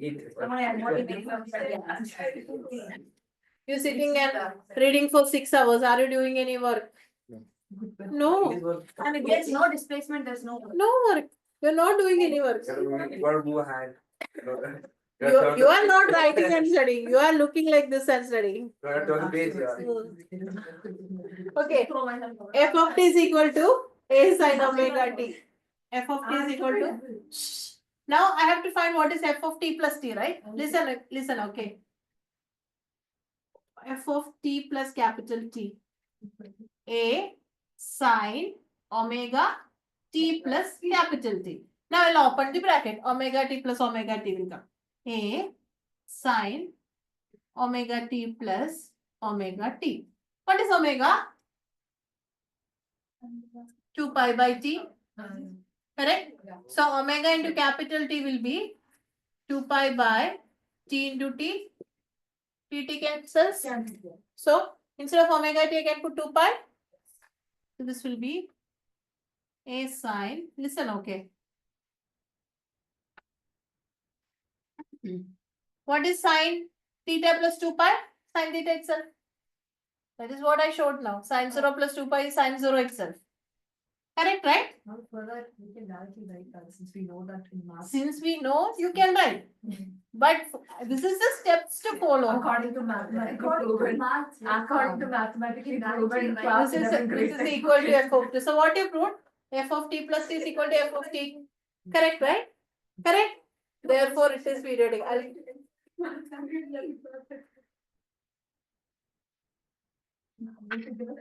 D: Eat.
A: You're sitting and reading for 6 hours. Are you doing any work? No.
D: It is work.
C: And there's no displacement, there's no.
A: No work. You're not doing any work.
D: You gotta move a hand.
A: You are not writing and studying. You are looking like this and studying.
D: You gotta turn the page, yeah.
A: Okay. F of t is equal to a sin omega t. F of t is equal to. Now I have to find what is f of t plus t, right? Listen, okay. F of t plus capital T. A sin omega t plus capital T. Now I'll open the bracket. Omega t plus omega t will come. A sin omega t plus omega t. What is omega? 2 pi by t. Correct? So omega into capital T will be 2 pi by t into t. T cancels. So instead of omega t, I can put 2 pi. So this will be a sin. Listen, okay. What is sin theta plus 2 pi? Sin theta itself. That is what I showed now. Sin 0 plus 2 pi is sin 0 itself. Correct, right?
B: Now further, we can directly write that since we know that in math.
A: Since we know, you can write. But this is the steps to follow.
B: According to mathematical proven. According to mathematically proven.
A: This is equal to f of t. So what you proved? F of t plus t is equal to f of t. Correct, right? Correct. Therefore, it is periodic.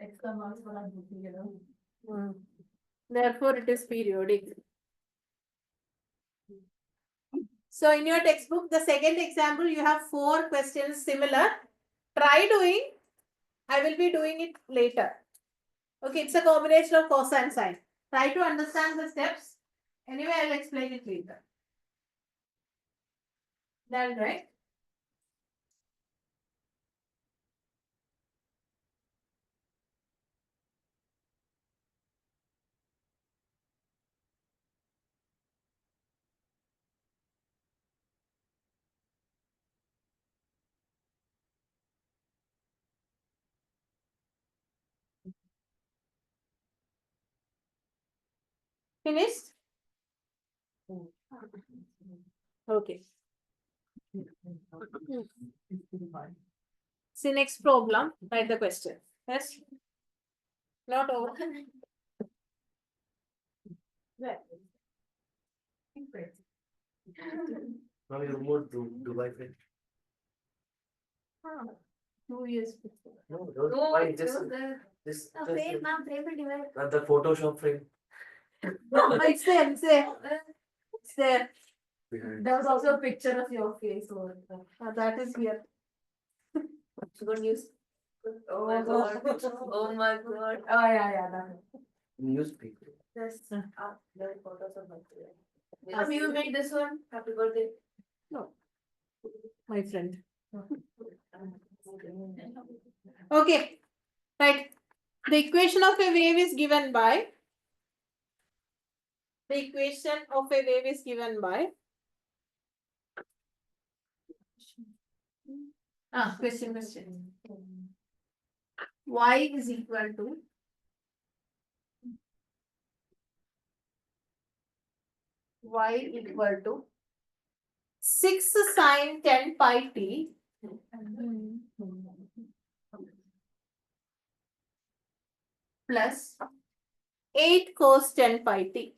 B: Extra marks for our book, you know.
A: Therefore, it is periodic. So, in your textbook, the second example, you have 4 questions similar. Try doing. I will be doing it later. Okay, it's a combination of cos and sine. Try to understand the steps. Anyway, I'll explain it later. Done, right? Finished? Okay. See next problem. Write the question. Yes? Not over. Where?
D: Now you moved to Dubai, friend.
A: 2 years before.
D: No, don't buy just this.
C: Frame, ma'am, frame will divide.
D: The Photoshop frame.
A: It's there, it's there. It's there.
D: Behind.
B: There was also a picture of your face over there.
A: That is here.
C: Good news.
B: Oh
C: my God. Oh my God.
B: Oh yeah, that one.
D: Newspaper.
C: Yes.
A: Hmm.
C: There are photos of my children.
A: Yes.
C: You made this one. Happy birthday.
A: No. My friend. Okay. Right. The equation of a wave is given by. The equation of a wave is given by. Question. Y is equal to. Y equal to 6 sin 10 pi t plus 8 cos 10 pi t.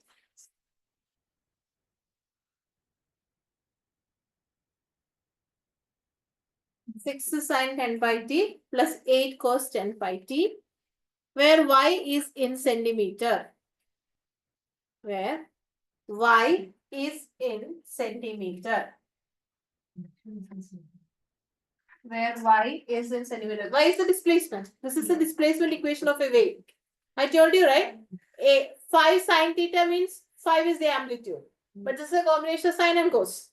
A: 6 sine 10 pi t plus 8 cos 10 pi t, where y is in centimeter. Where y is in centimeter. Where y is in centimeter. Y is the displacement. This is the displacement equation of a wave. I told you, right? A 5 sine theta means 5 is the amplitude. But this is a combination of sine and cos.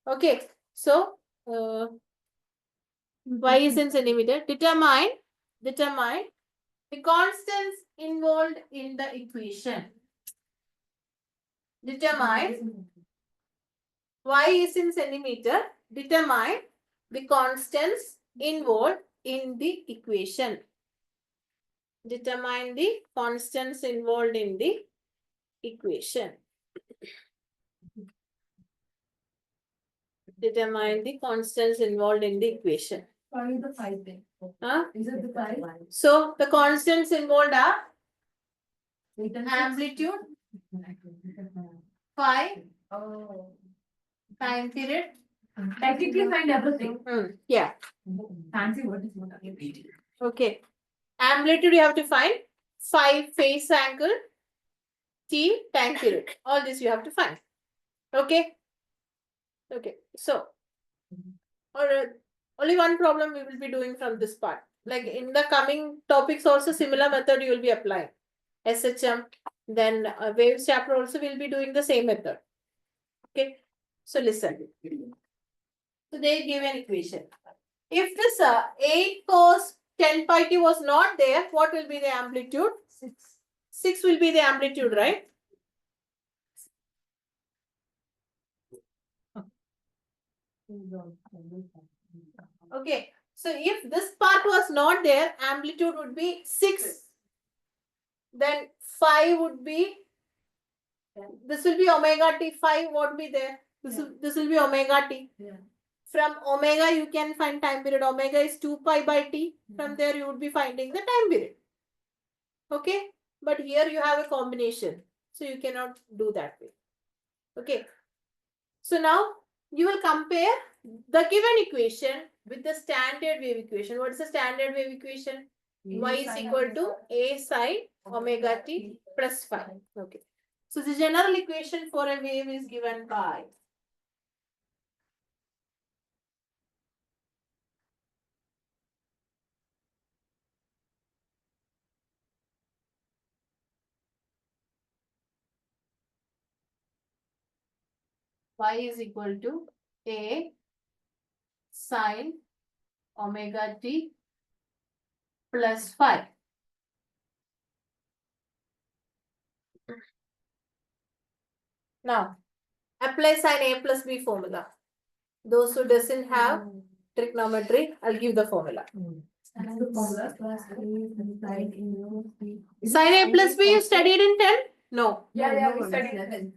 A: Okay. So, y is in centimeter. Determine the constants involved in the equation. Determine y is in centimeter. Determine the constants involved in the equation. Determine the constants involved in the equation. Determine the constants involved in the equation.
B: Find the 5 then.
A: Huh?
B: Is it the 5?
A: So the constants involved are amplitude, phi,
B: Oh.
A: time period.
B: Technically find everything.
A: Yeah.
B: Fancy word is not again.
A: Okay. Amplitude you have to find. Phi phase angle. T time period. All this you have to find. Okay. Okay. So, only one problem we will be doing from this part. Like in the coming topics also similar method you will be applying. SHM, then waves chapter also will be doing the same method. Okay. So listen. So they give an equation. If this 8 cos 10 pi t was not there, what will be the amplitude?
B: 6.
A: 6 will be the amplitude, right? Okay. So if this part was not there, amplitude would be 6. Then phi would be, this will be omega t, phi won't be there. This will be omega t.
B: Yeah.
A: From omega you can find time period. Omega is 2 pi by t. From there you would be finding the time period. Okay. But here you have a combination. So you cannot do that way. Okay. So now you will compare the given equation with the standard wave equation. What is the standard wave equation? Y is equal to A sine omega t plus phi. Okay. So the general equation for a wave is given by y is equal to A sine omega t plus phi. Now, apply sine A plus B formula. Those who doesn't have trigonometry, I'll give the formula. Sine A plus B you studied in 10? No.
B: Yeah, we studied 11.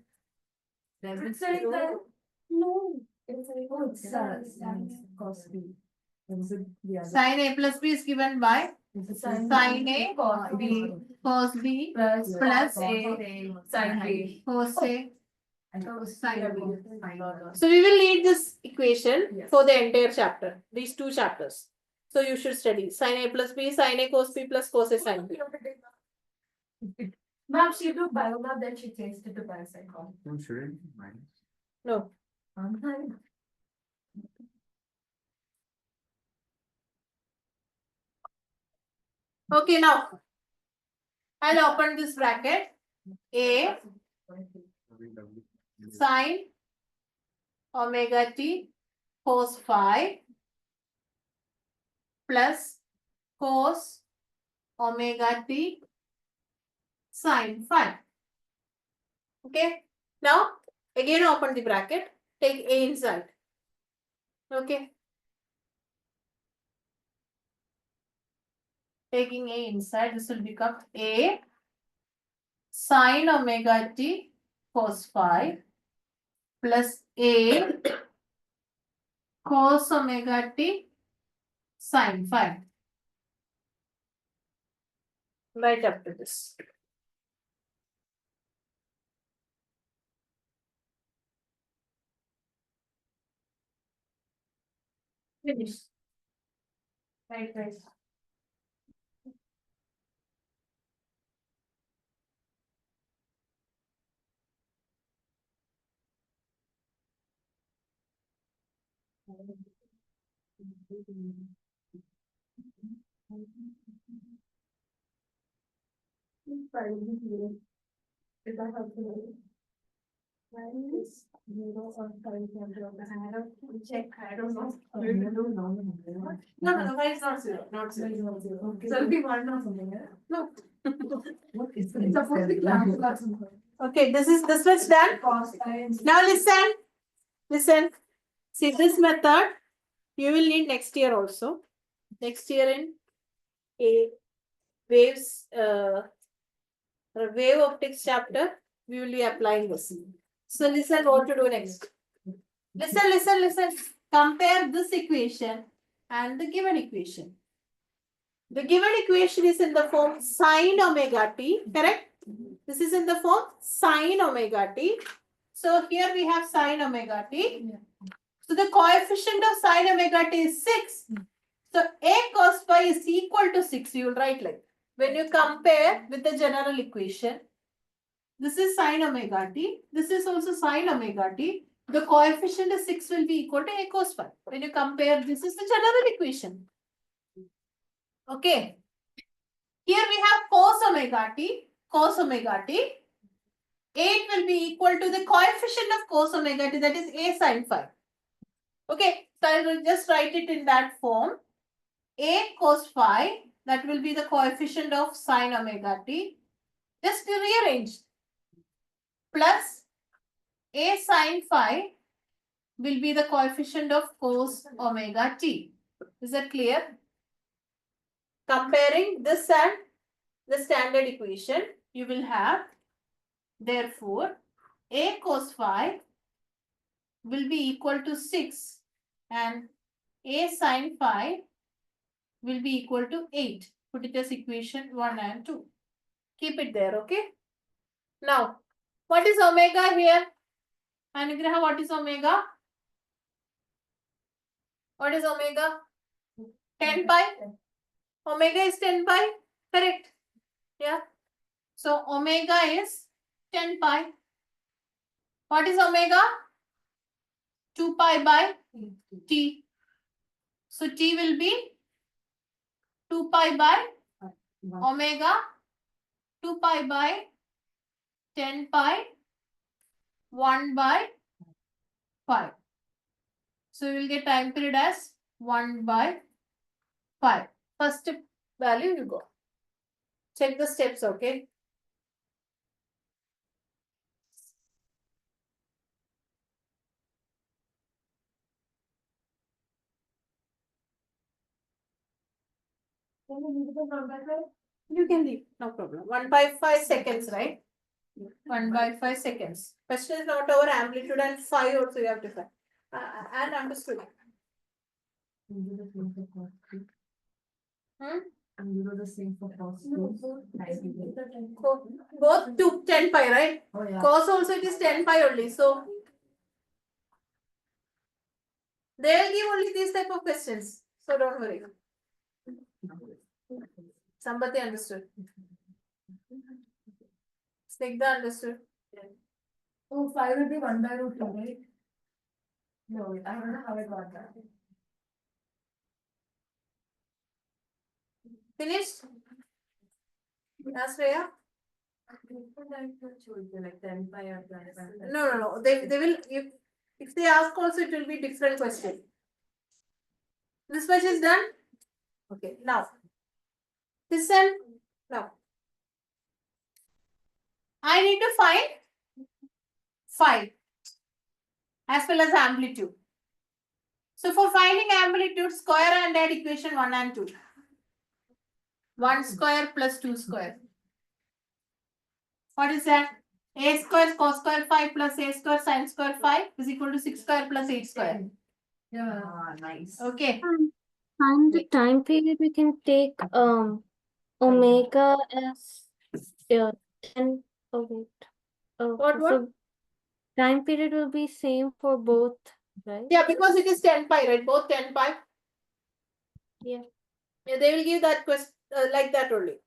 B: No. It's cos B.
A: Sine A plus B is given by sine A cos B plus
B: A sin B.
A: cos A sine B. So we will need this equation for the entire chapter, these 2 chapters. So you should study sine A plus B, sine A cos B plus cos A sine B.
B: Ma'am, she took biolab, then she changed it to biopsychology.
D: No, shouldn't be minus.
A: No. Okay, now I'll open this bracket. A sine omega t cos phi plus cos omega t sine phi. Okay. Now again open the bracket. Take A inside. Okay. Taking A inside, this will become A sine omega t cos phi plus A cos omega t sine phi. Right up to this.
B: Finish. Right. Check. I don't know.
A: No, it's not zero. Not zero.
B: So it'll be one or something.
A: No.
B: It's supposed to be class.
A: Okay, this much done. Now listen. Listen. See this method you will need next year also. Next year in a waves wave optics chapter, we will be applying this. So listen what to do next. Listen. Compare this equation and the given equation. The given equation is in the form sine omega t, correct? This is in the form sine omega t. So here we have sine omega t. So the coefficient of sine omega t is 6. So a cos phi is equal to 6. You will write like when you compare with the general equation. This is sine omega t. This is also sine omega t. The coefficient of 6 will be equal to a cos phi. When you compare, this is the general equation. Okay. Here we have cos omega t. Cos omega t. 8 will be equal to the coefficient of cos omega t, that is a sin phi. Okay, so I will just write it in that form. A cos phi, that will be the coefficient of sin omega t. Just rearrange. Plus a sin phi will be the coefficient of cos omega t. Is that clear? Comparing this and the standard equation, you will have, therefore, a cos phi will be equal to 6 and a sin phi will be equal to 8. Put it as equation 1 and 2. Keep it there, okay? Now, what is omega here? Anugraha, what is omega? What is omega? 10 pi. Omega is 10 pi, correct? Yeah. So omega is 10 pi. What is omega? 2 pi by t. So t will be 2 pi by omega 2 pi by 10 pi 1 by 5. So we will get time period as 1 by 5. First step value you go. Check the steps, okay? You can leave, no problem. 1 by 5 seconds, right? 1 by 5 seconds. Question is not over amplitude and phi also you have to find. And understood. Hmm?
B: And you know the same for cos.
A: Both to 10 pi, right?
B: Oh yeah.
A: Cos also it is 10 pi only. So they will give only these type of questions. So don't worry. Somebody understood. Snigdha understood.
B: Oh, 5 will be 1 by root 2, right? No, wait, I don't know how I got that.
A: Finished? Ask Rhea?
B: Like 10 pi or
A: No. They will, if they ask also, it will be different question. This much is done? Okay, now. Listen. Now. I need to find phi as well as amplitude. So for finding amplitude, square and add equation 1 and 2. 1 square plus 2 square. What is that? A square cos square phi plus a square sin square phi is equal to 6 square plus 8 square.
B: Yeah, nice.
A: Okay.
F: And the time period we can take omega as 10. Oh wait.
A: What?
F: So time period will be same for both, right?
A: Yeah, because it is 10 pi, right? Both 10 pi. Yeah, they will give that question like that only.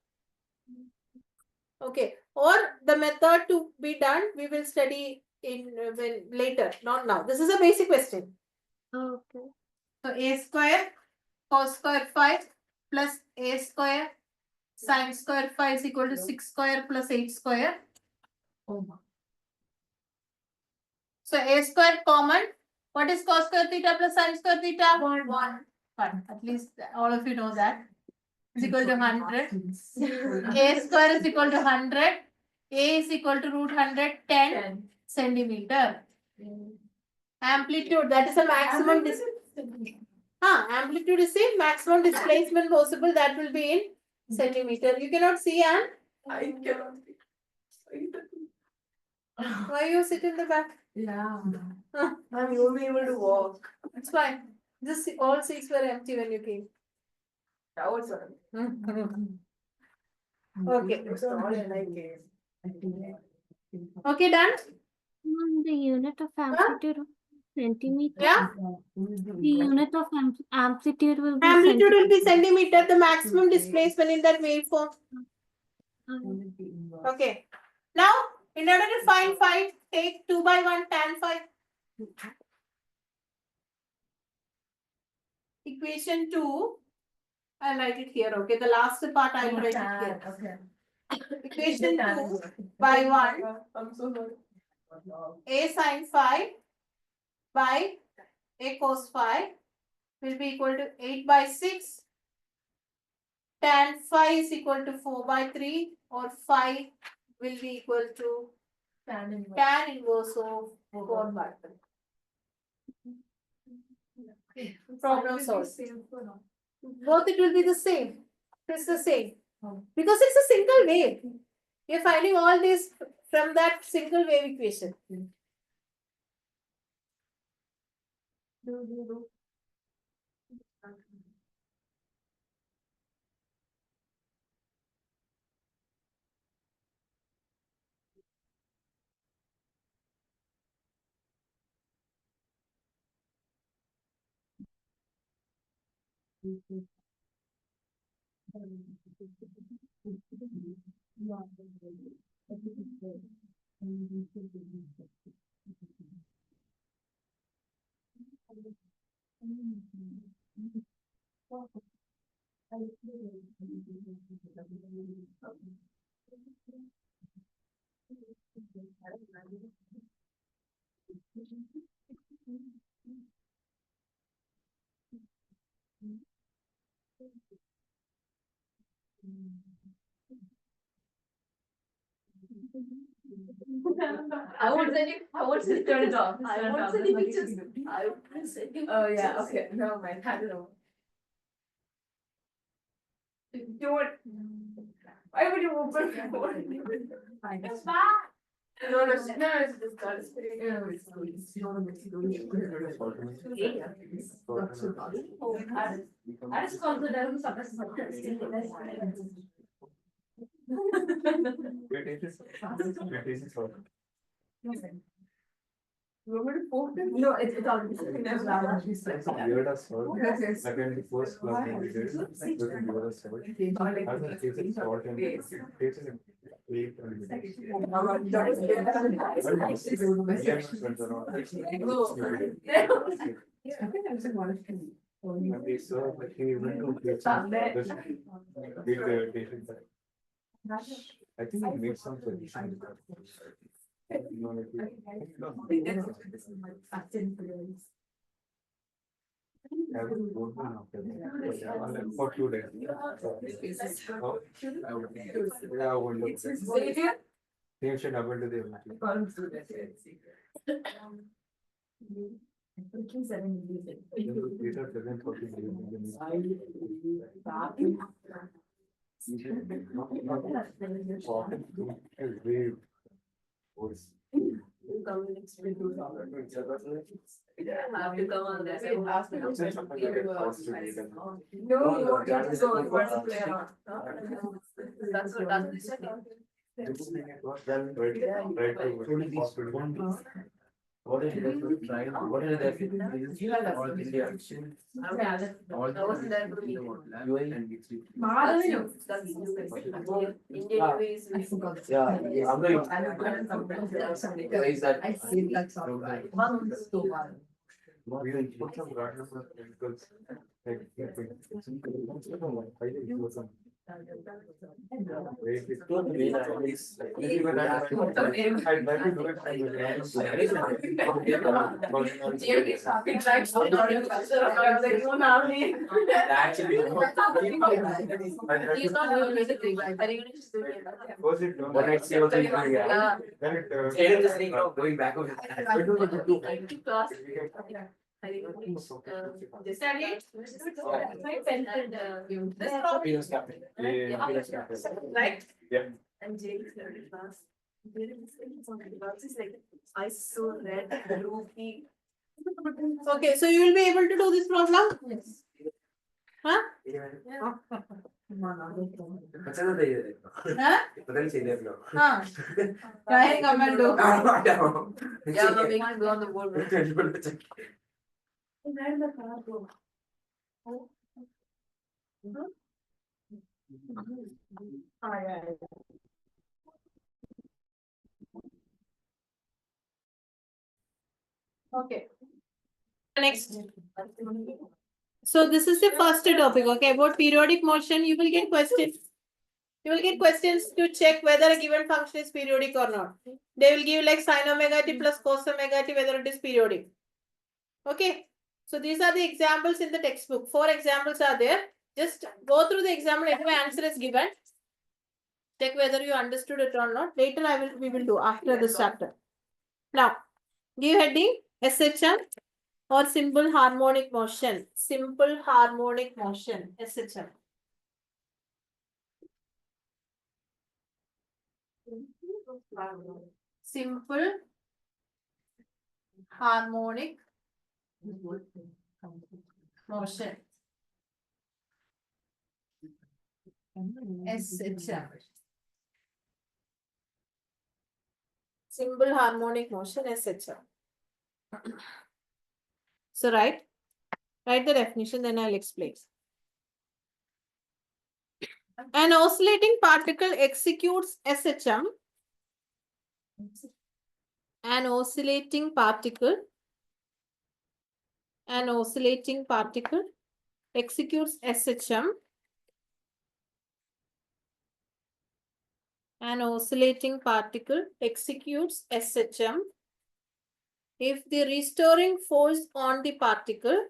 A: Okay, or the method to be done, we will study in when later, not now. This is a basic question.
F: Okay.
A: So a square cos square 5 plus a square sin square 5 is equal to 6 square plus 8 square. So a square common. What is cos square theta plus sin square theta? 1. Fine. At least all of you know that. Is equal to 100. A square is equal to 100. A is equal to root 100, 10 centimeter. Amplitude, that is a maximum amplitude is the maximum displacement possible, that will be in centimeter. You cannot see, and
B: I cannot.
A: why you sit in the back?
B: Yeah.
A: Huh.
B: I'm only able to walk.
A: It's fine. This all seats were empty when you came.
B: That was one.
A: Okay.
B: That's all I like.
A: Okay, done?
F: The unit of amplitude of centimeter.
A: Yeah.
F: The unit of amplitude will be
A: Amplitude will be
F: centimeter.
A: centimeter, the maximum displacement in that waveform. Okay. Now, in order to find phi, take 2 by 1 tan phi. Equation 2. I'll write it here. Okay. The last part I'll write it here.
B: Okay.
A: Equation 2 by 1.
B: I'm so sorry.
A: A sin phi by A cos phi will be equal to 8 by 6. Tan phi is equal to 4 by 3, or phi will be equal to tan inverse of 4 by 3. Problem solved. Both it will be the same. It's the same. Because it's a single wave. You're finding all this from that single wave equation.
C: I won't send you. I won't send turn it off.
B: I won't send you pictures. I will send you. Oh yeah, okay. Never mind. I don't know. Do it. Why would you open the door?
C: It's back.
B: No, it's just God. It's pretty good. It's good. It's
C: I just called the devil suppress.
B: No, it's all.
D: Weird as well. Again, the first class we did, it was weird as well. I was like, it's short and it's late and they serve like he went to places just give the patients. I think he made some solution. You know, I would go to after that. For 2 days. Oh, yeah, I would look. They should double to the later present for way worse.
C: I have to come on this.
B: No,
C: That's what that's
D: Right, What is it? Try. What is that? All India. All UAE and yeah, I'm going. Where is that?
B: I see that song.
D: We will put some random chemicals. Wait, it's too late. Even I try to do
C: He's not doing music thing.
D: Was it? Then it saves the then it just going back over.
C: Right?
D: Yeah.
C: And Jay third class. I so red, droopy.
A: Okay, so you will be able to do this problem?
C: Yes.
A: Huh? Huh? Huh? Try and come and do.
C: Yeah, but we can't go on the board.
A: Okay. Next. So this is the first topic, okay? About periodic motion, you will get questions. You will get questions to check whether a given function is periodic or not. They will give like sin omega t plus cos omega t, whether it is periodic. Okay. So these are the examples in the textbook. 4 examples are there. Just go through the example. If my answer is given, check whether you understood it or not. Later we will do after this chapter. Now, give heading SHM or simple harmonic motion. Simple harmonic motion, SHM. Simple harmonic motion. SHM. Simple harmonic motion, SHM. So write the definition, then I'll explain. An oscillating particle executes SHM. An oscillating particle executes SHM. An oscillating particle executes SHM if the restoring force on the particle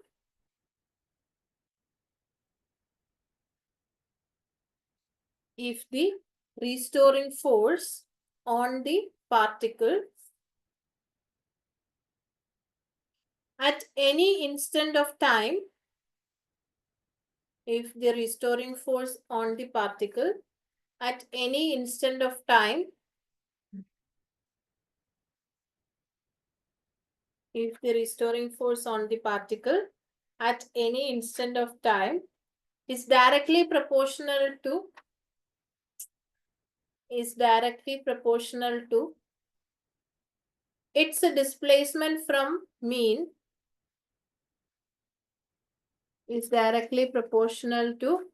A: at any instant of time, if the restoring force on the particle at any instant of time, if the restoring force on the particle at any instant of time is directly proportional to its displacement from mean, is directly proportional to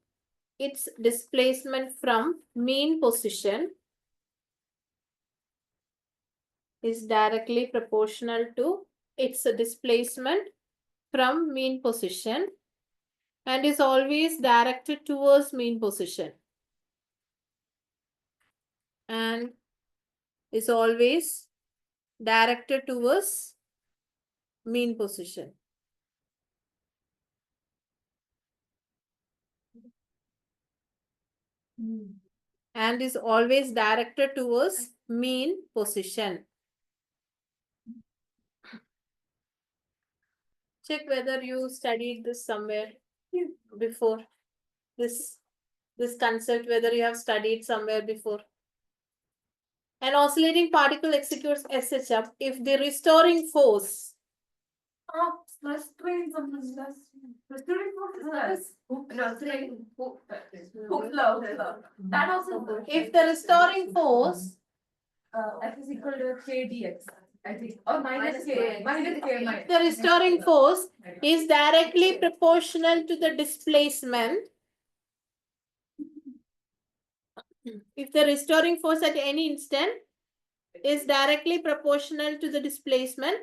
A: its displacement from mean position, is directly proportional to its displacement from mean position and is always directed towards mean position. And is always directed towards mean position. And is always directed towards mean position. Check whether you studied this somewhere before. This concept, whether you have studied somewhere before. An oscillating particle executes SHM if the restoring force.
B: Restoring force is less.
A: If the restoring force
B: F is equal to KDX. I think. Or minus K. Minus K.
A: If the restoring force is directly proportional to the displacement, if the restoring force at any instant is directly proportional to the displacement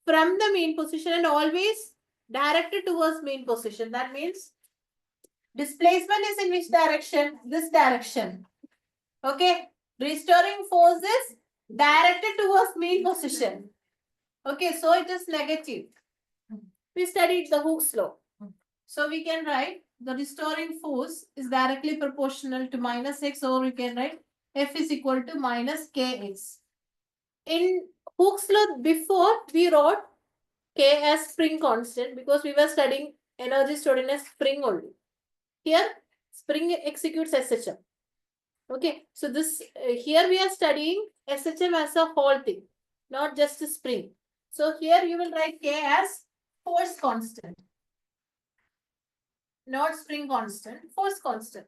A: from the mean position and always directed towards mean position, that means displacement is in which direction? This direction. Okay. Restoring force is directed towards mean position. Okay, so it is negative. We studied the Hooke's law. So we can write the restoring force is directly proportional to minus x, or we can write F is equal to minus kx. In Hooke's law, before we wrote K as spring constant because we were studying energy stored in a spring only. Here, spring executes SHM. Okay, so this here we are studying SHM as a whole thing, not just a spring. So here you will write K as force constant, not spring constant, force constant.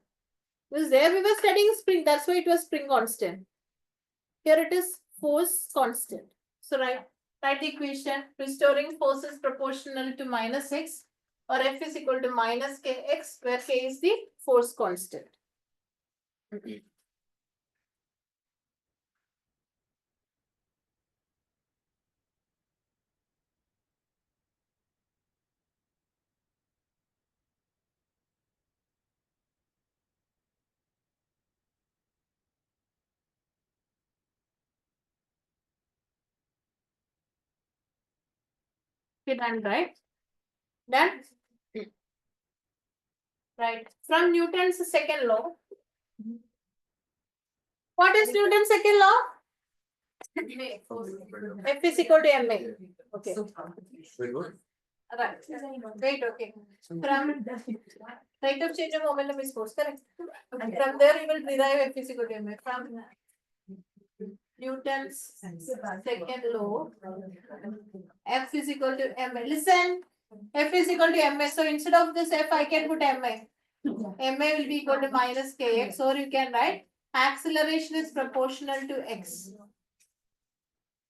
A: Because there we were studying spring, that's why it was spring constant. Here it is force constant. So write the equation, restoring force is proportional to minus x, or F is equal to minus kx, where k is the force constant. Okay, done, right? Done? Right. From Newton's second law. What is Newton's second law? F is equal to ma. Okay.
D: Very good.
A: Right. Wait, okay. From rate of change of momentum is force, correct? From there you will derive F is equal to ma. From Newton's second law, F is equal to ma. Listen, F is equal to ma. So instead of this F, I can put ma. Ma will be equal to minus kx, or you can write acceleration is proportional to x.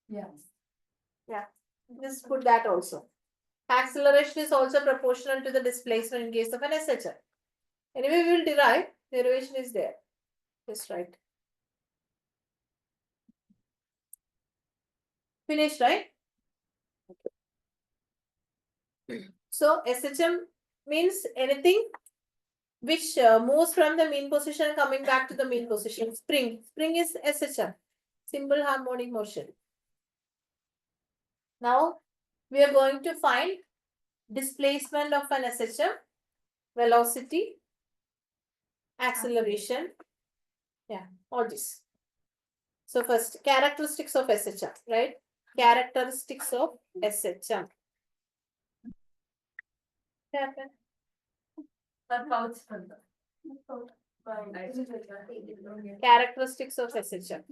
B: Yeah.
A: Yeah, just put that also. Acceleration is also proportional to the displacement in case of an SHM. Anyway, we will derive. Derivation is there. Just right. Finished, right? So SHM means anything which moves from the mean position coming back to the mean position. Spring. Spring is SHM. Simple harmonic motion. Now we are going to find displacement of an SHM, velocity, acceleration. Yeah, all this. So first, characteristics of SHM, right? Characteristics of SHM. Characteristics of SHM.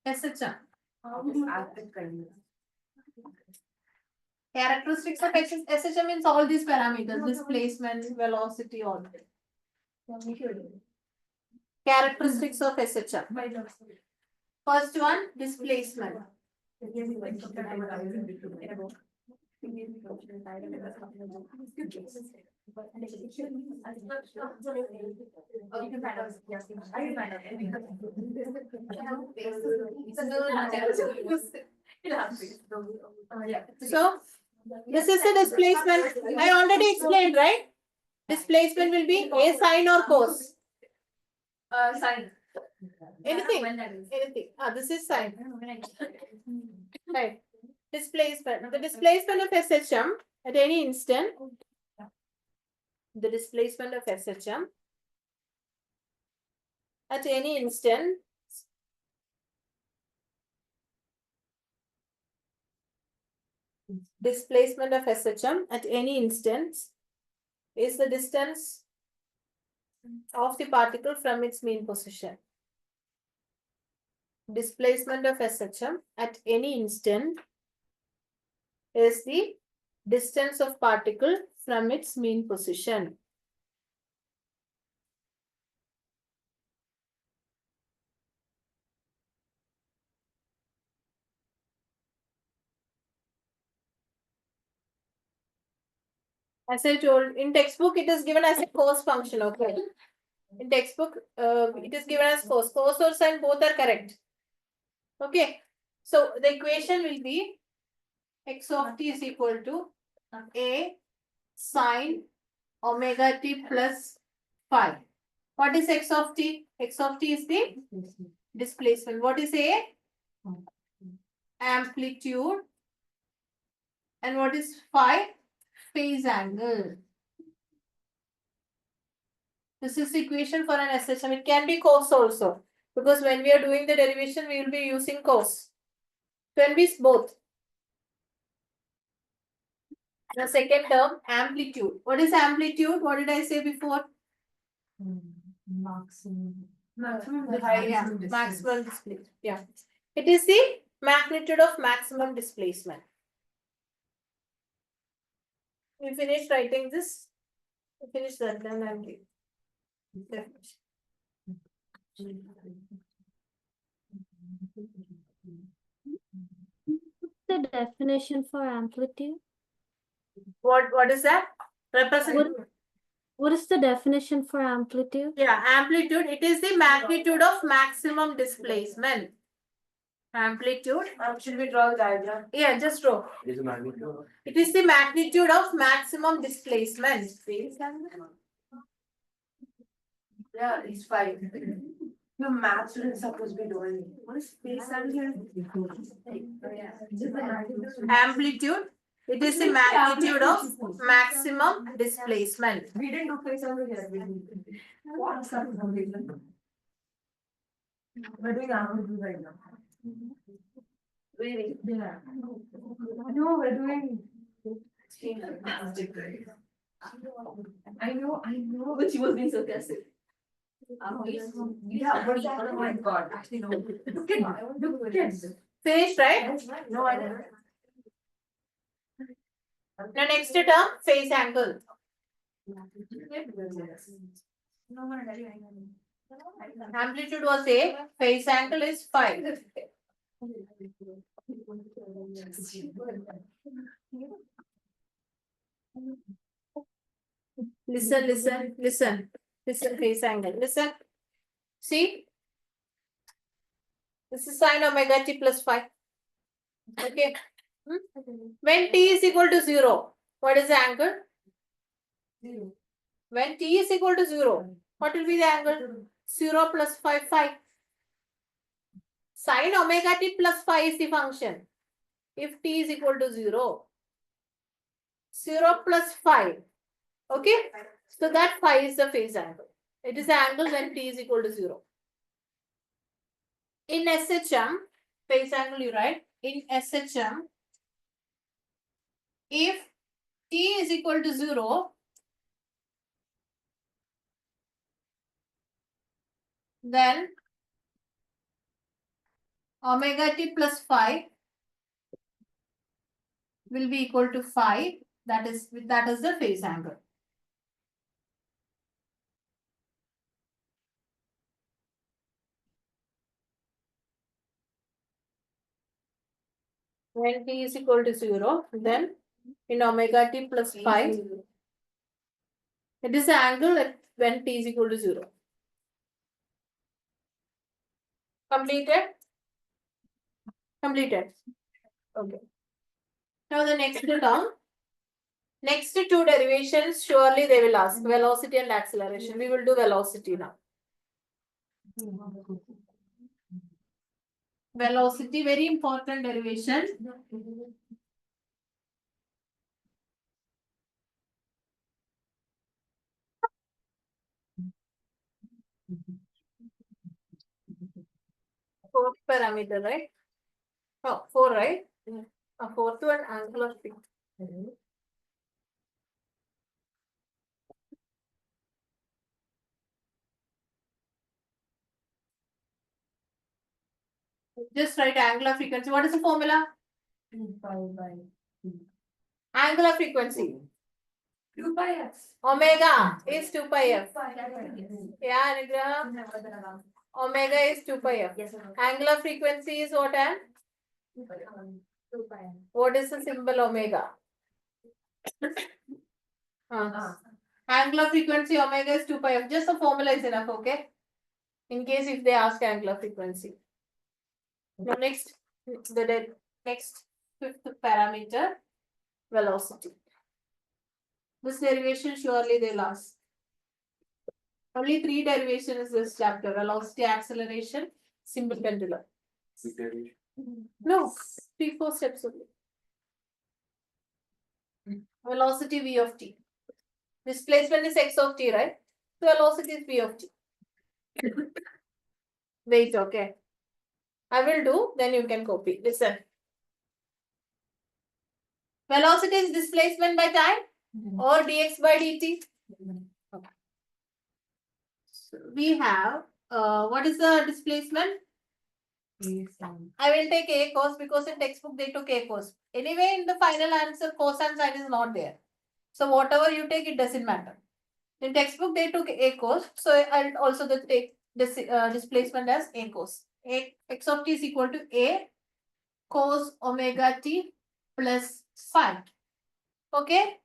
A: SHM. Characteristics of SHM means all these parameters, displacement, velocity, all. Characteristics of SHM. First one, displacement. So, this is the displacement. I already explained, right? Displacement will be a sine or cos.
C: Sine.
A: Anything. Anything. This is sine. Right. Displacement. The displacement of SHM at any instant. The displacement of SHM at any instant displacement of SHM at any instance is the distance of the particle from its mean position. Displacement of SHM at any instant is the distance of particle from its mean position. As I told, in textbook, it is given as a cos function, okay? In textbook, it is given as cos. Cos or sin, both are correct. Okay. So, the equation will be x of t is equal to a sine omega t plus phi. What is x of t? X of t is the displacement. What is a? Amplitude. And what is phi? Phase angle. This is the equation for an SHM. It can be cos also. Because when we are doing the derivation, we will be using cos. Can be both. The second term, amplitude. What is amplitude? What did I say before?
B: Maximum.
A: Maximum displacement. Yeah. It is the magnitude of maximum displacement. We finish writing this. We finish that, then I'm leaving.
F: The definition for amplitude?
A: What is that? Represent.
F: What is the definition for amplitude?
A: Yeah, amplitude. It is the magnitude of maximum displacement. Amplitude.
B: Should we draw the diagram?
A: Yeah, just draw.
D: Is magnitude.
A: It is the magnitude of maximum displacement.
B: Yeah, it's 5. Your math student supposed to be doing. What is space angle?
A: Amplitude. It is the magnitude of maximum displacement.
B: We didn't do space angle yet. What's that? We're doing amplitude right now. Really? Yeah. No, we're doing. I know,
C: But she was being sarcastic.
B: Yeah, but oh my god. Actually, no. Look at
A: Finished, right?
B: No, I didn't.
A: The next term, phase angle. Amplitude was A, phase angle is 5. Listen, phase angle. Listen. See? This is sine omega t plus 5. Okay. When t is equal to 0, what is the angle?
B: 0.
A: When t is equal to 0, what will be the angle? 0 plus 5, 5. Sine omega t plus 5 is the function. If t is equal to 0, 0 plus 5. Okay? So that 5 is the phase angle. It is the angle when t is equal to 0. In SHM, phase angle you write. In SHM, if t is equal to 0, then omega t plus 5 will be equal to 5. That is the phase angle. When t is equal to 0, then in omega t plus 5, it is the angle at when t is equal to 0. Completed? Completed. Okay. Now the next term. Next two derivations, surely they will ask velocity and acceleration. We will do velocity now. Velocity, very important derivation. Fourth parameter, right? Oh, 4, right? A fourth one, angular frequency. Just write angular frequency. What is the formula?
B: 2 pi by 2.
A: Angular frequency.
B: 2 pi x.
A: Omega is 2 pi f. Yeah, Nigraha. Omega is 2 pi f. Angular frequency is what and? What is the symbol omega? Angular frequency omega is 2 pi f. Just the formula is enough, okay? In case if they ask angular frequency. Now next, next fifth parameter, velocity. This derivation surely they'll ask. Only 3 derivations this chapter: velocity, acceleration, simple pendulum. No, 3-4 steps only. Velocity v of t. Displacement is x of t, right? So velocity is v of t. Wait, okay. I will do, then you can copy. Listen. Velocity is displacement by time or dx by dt. Okay. So we have, what is the displacement? I will take a cos because in textbook they took a cos. Anyway, in the final answer, cosine sign is not there. So whatever you take, it doesn't matter. In textbook they took a cos, so I'll also take this displacement as a cos. X of t is equal to a cos omega t plus phi. Okay.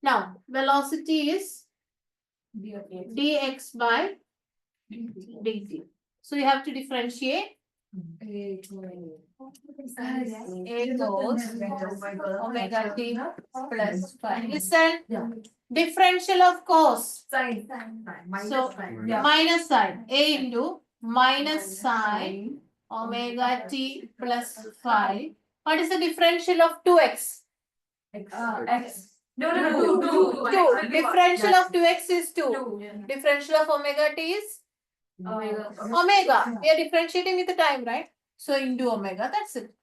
A: Now velocity is dx by dt. So you have to differentiate. A cos omega t plus phi. Listen, differential of cos. So minus sine. A into minus sine omega t plus phi. What is the differential of 2x?
B: X.
C: No,
A: 2. Differential of 2x is 2. Differential of omega t is omega. We are differentiating with the time, right? So into omega, that's it.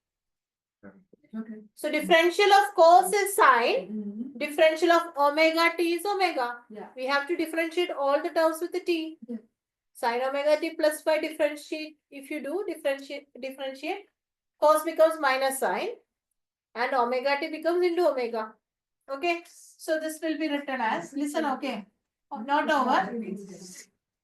B: Okay.
A: So differential of cos is sine. Differential of omega t is omega.
B: Yeah.
A: We have to differentiate all the terms with the t.
B: Yeah.
A: Sine omega t plus phi differentiate. If you do differentiate, cos becomes minus sine and omega t becomes into omega. Okay. So this will be written as, listen, okay. Not over.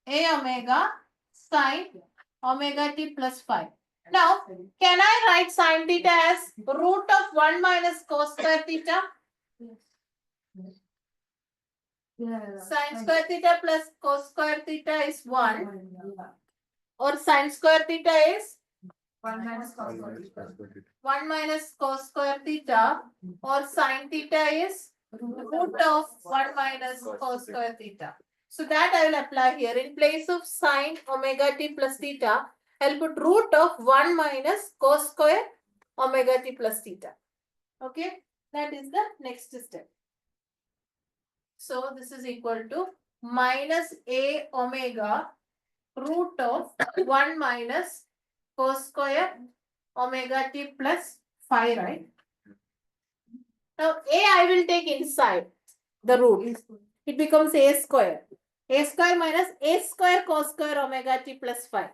A: A omega sine omega t plus phi. Now, can I write sine theta as root of 1 minus cos square theta? Sine square theta plus cos square theta is 1. Or sine square theta is 1 minus cos square theta. Or sine theta is root of 1 minus cos square theta. So that I will apply here. In place of sine omega t plus theta, I'll put root of 1 minus cos square omega t plus theta. Okay, that is the next step. So this is equal to minus a omega root of 1 minus cos square omega t plus phi, right? Now a I will take inside the root. It becomes a square. A square minus a square cos square omega t plus phi.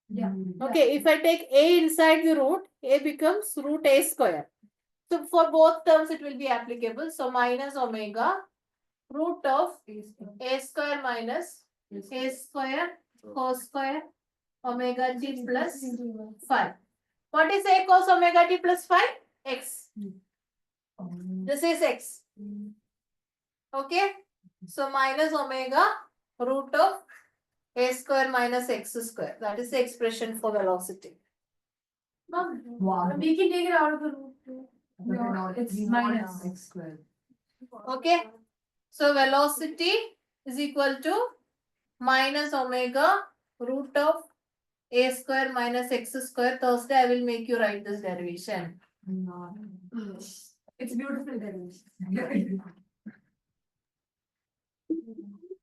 B: Yeah.
A: Okay, if I take a inside the root, a becomes root a square. So for both terms it will be applicable. So minus omega root of a square minus a square cos square omega t plus phi. What is a cos omega t plus phi? X. This is x. Okay. So minus omega root of a square minus x square. That is the expression for velocity.
B: Wow. We can take it out of the root too. No, it's minus x squared.
A: Okay. So velocity is equal to minus omega root of a square minus x square. Thursday I will make you write this derivation.
B: It's beautiful derivation.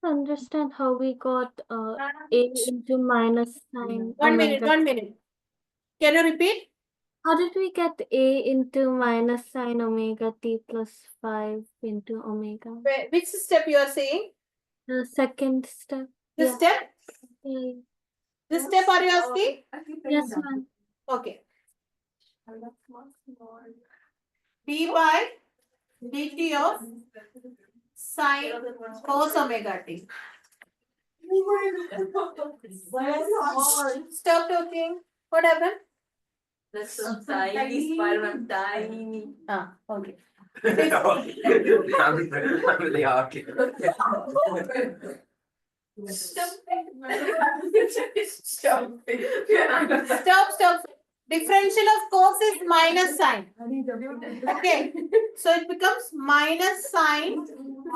F: Understand how we got a into minus sine
A: 1 minute,
F: omega.
A: 1 minute. Can you repeat?
F: How did we get a into minus sine omega t plus 5 into omega?
A: Which step you are saying?
F: The second step.
A: This
F: Yeah.
A: step?
F: Yeah.
A: This step are you asking?
F: Yes, ma'am.
A: Okay. D by dt of sine cos omega t. Stop talking. What happened?
C: That's so tiny, Spider-Man, tiny.
A: Ah, okay. Stop. Differential of cos is minus sine. Okay. So it becomes minus sine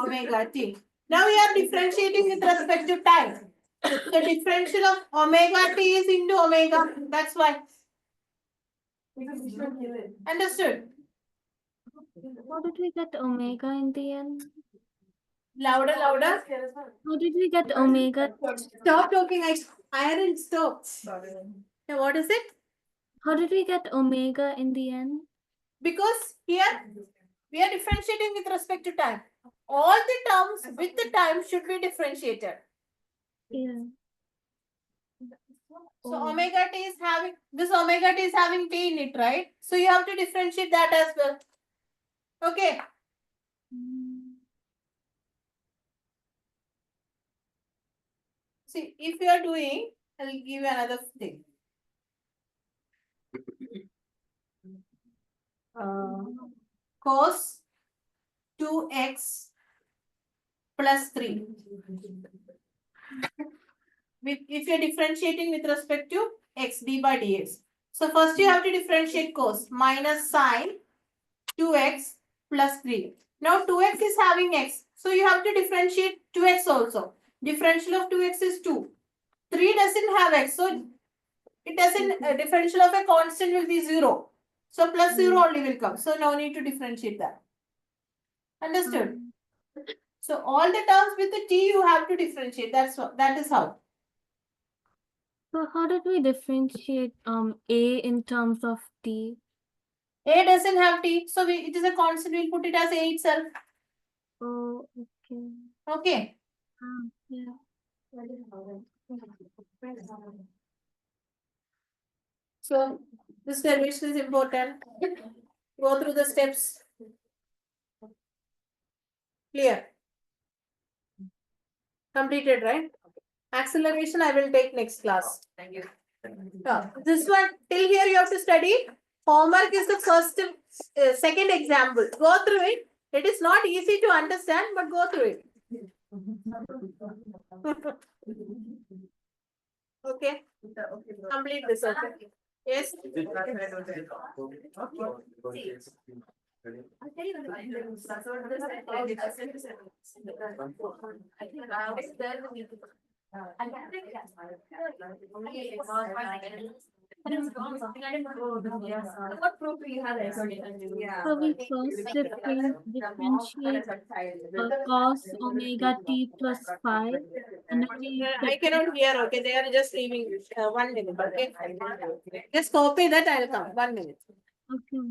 A: omega t. Now we are differentiating with respect to time. The differential of omega t is into omega. That's why. Understood?
F: How did we get omega in the end?
A: Louder.
F: How did we get omega?
A: Stop talking. I hadn't stopped. Now what is it?
F: How did we get omega in the end?
A: Because here we are differentiating with respect to time. All the terms with the time should be differentiated.
F: Yeah.
A: So
F: Oh.
A: omega t is having this omega t is having t in it, right? So you have to differentiate that as well. Okay. See, if you are doing, I will give you another thing. Cos 2x plus 3. If you are differentiating with respect to x d by dx. So first you have to differentiate cos minus sine 2x plus 3. Now 2x is having x. So you have to differentiate 2x also. Differential of 2x is 2. 3 doesn't have x. So it doesn't, differential of a constant will be 0. So plus 0 only will come. So no need to differentiate that. Understood? So all the terms with the t you have to differentiate. That is how.
F: So how did we differentiate a in terms of t?
A: A doesn't have t. So it is a constant. We'll put it as a itself.
F: Oh, okay.
A: Okay.
F: Yeah.
A: So this derivation is important. Go through the steps. Clear? Completed, right? Acceleration I will take next class.
C: Thank you.
A: This one till here you have to study. Homework is the first, second example. Go through it. It is not easy to understand, but go through it. Okay. Complete this. Okay. Yes.
C: What proof do you have that?
F: So we first differentiate cos omega t plus 5. And then we
A: I cannot hear. Okay, they are just leaving. 1 minute. Okay. Just copy that. I'll come. 1 minute.
F: okay.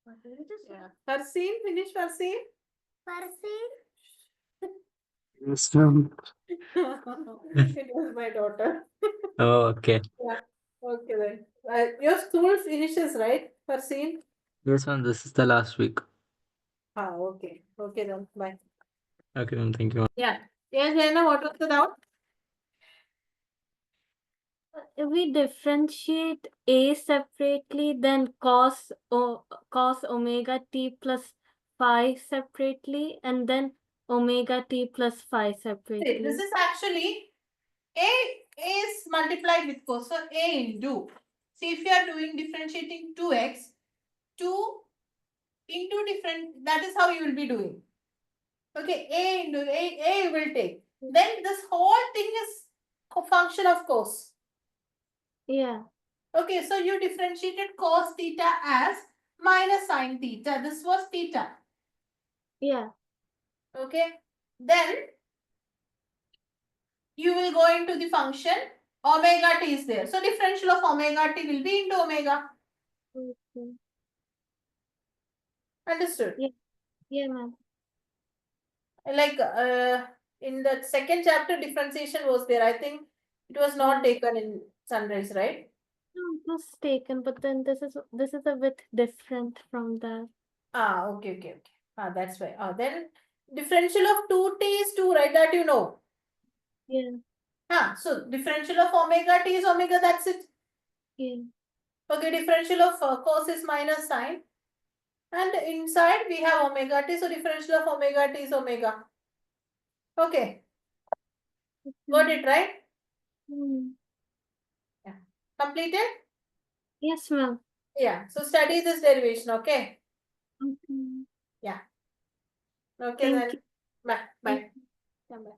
A: Yeah. Farsin, finish Farsin.
E: Yes, ma'am.
A: It was my daughter.
E: Oh, okay.
A: Yeah. Okay then. Your school finishes, right? Farsin?
E: Yes, ma'am. This is the last week.
A: Ah, okay. Okay then. Bye.
E: Okay, ma'am. Thank you.
A: Yeah. Yeah, Jaina, what was the doubt?
F: If we differentiate A separately, then cos omega t plus phi separately, and then omega t plus phi
A: See,
F: separately.
A: this is actually A is multiplied with cos. So A into. See, if you are doing differentiating 2x, 2 into different, that is how you will be doing. Okay, A into A you will take. Then this whole thing is a function of cos.
F: Yeah.
A: Okay, so you differentiated cos theta as minus sine theta. This was theta.
F: Yeah.
A: Okay, then you will go into the function omega t is there. So differential of omega t will be into omega.
F: Okay.
A: Understood?
F: Yeah. Yeah, ma'am.
A: Like in the second chapter, differentiation was there. I think it was not taken in Sunrise, right?
F: No, it was taken, but then this is a bit different from that.
A: Ah, okay. Ah, that's why. Then differential of 2t is 2, right? That you know.
F: Yeah.
A: So differential of omega t is omega, that's it.
F: Yeah.
A: Okay, differential of cos is minus sine. And inside we have omega t, so differential of omega t is omega. Okay, got it, right? Yeah. Completed?
F: Yes, ma'am.
A: Yeah, so study this derivation, okay?
F: Okay.
A: Yeah. Okay
F: Thank
A: then.
F: you.
A: Bye.
F: Thank
A: Bye. Yeah, bye.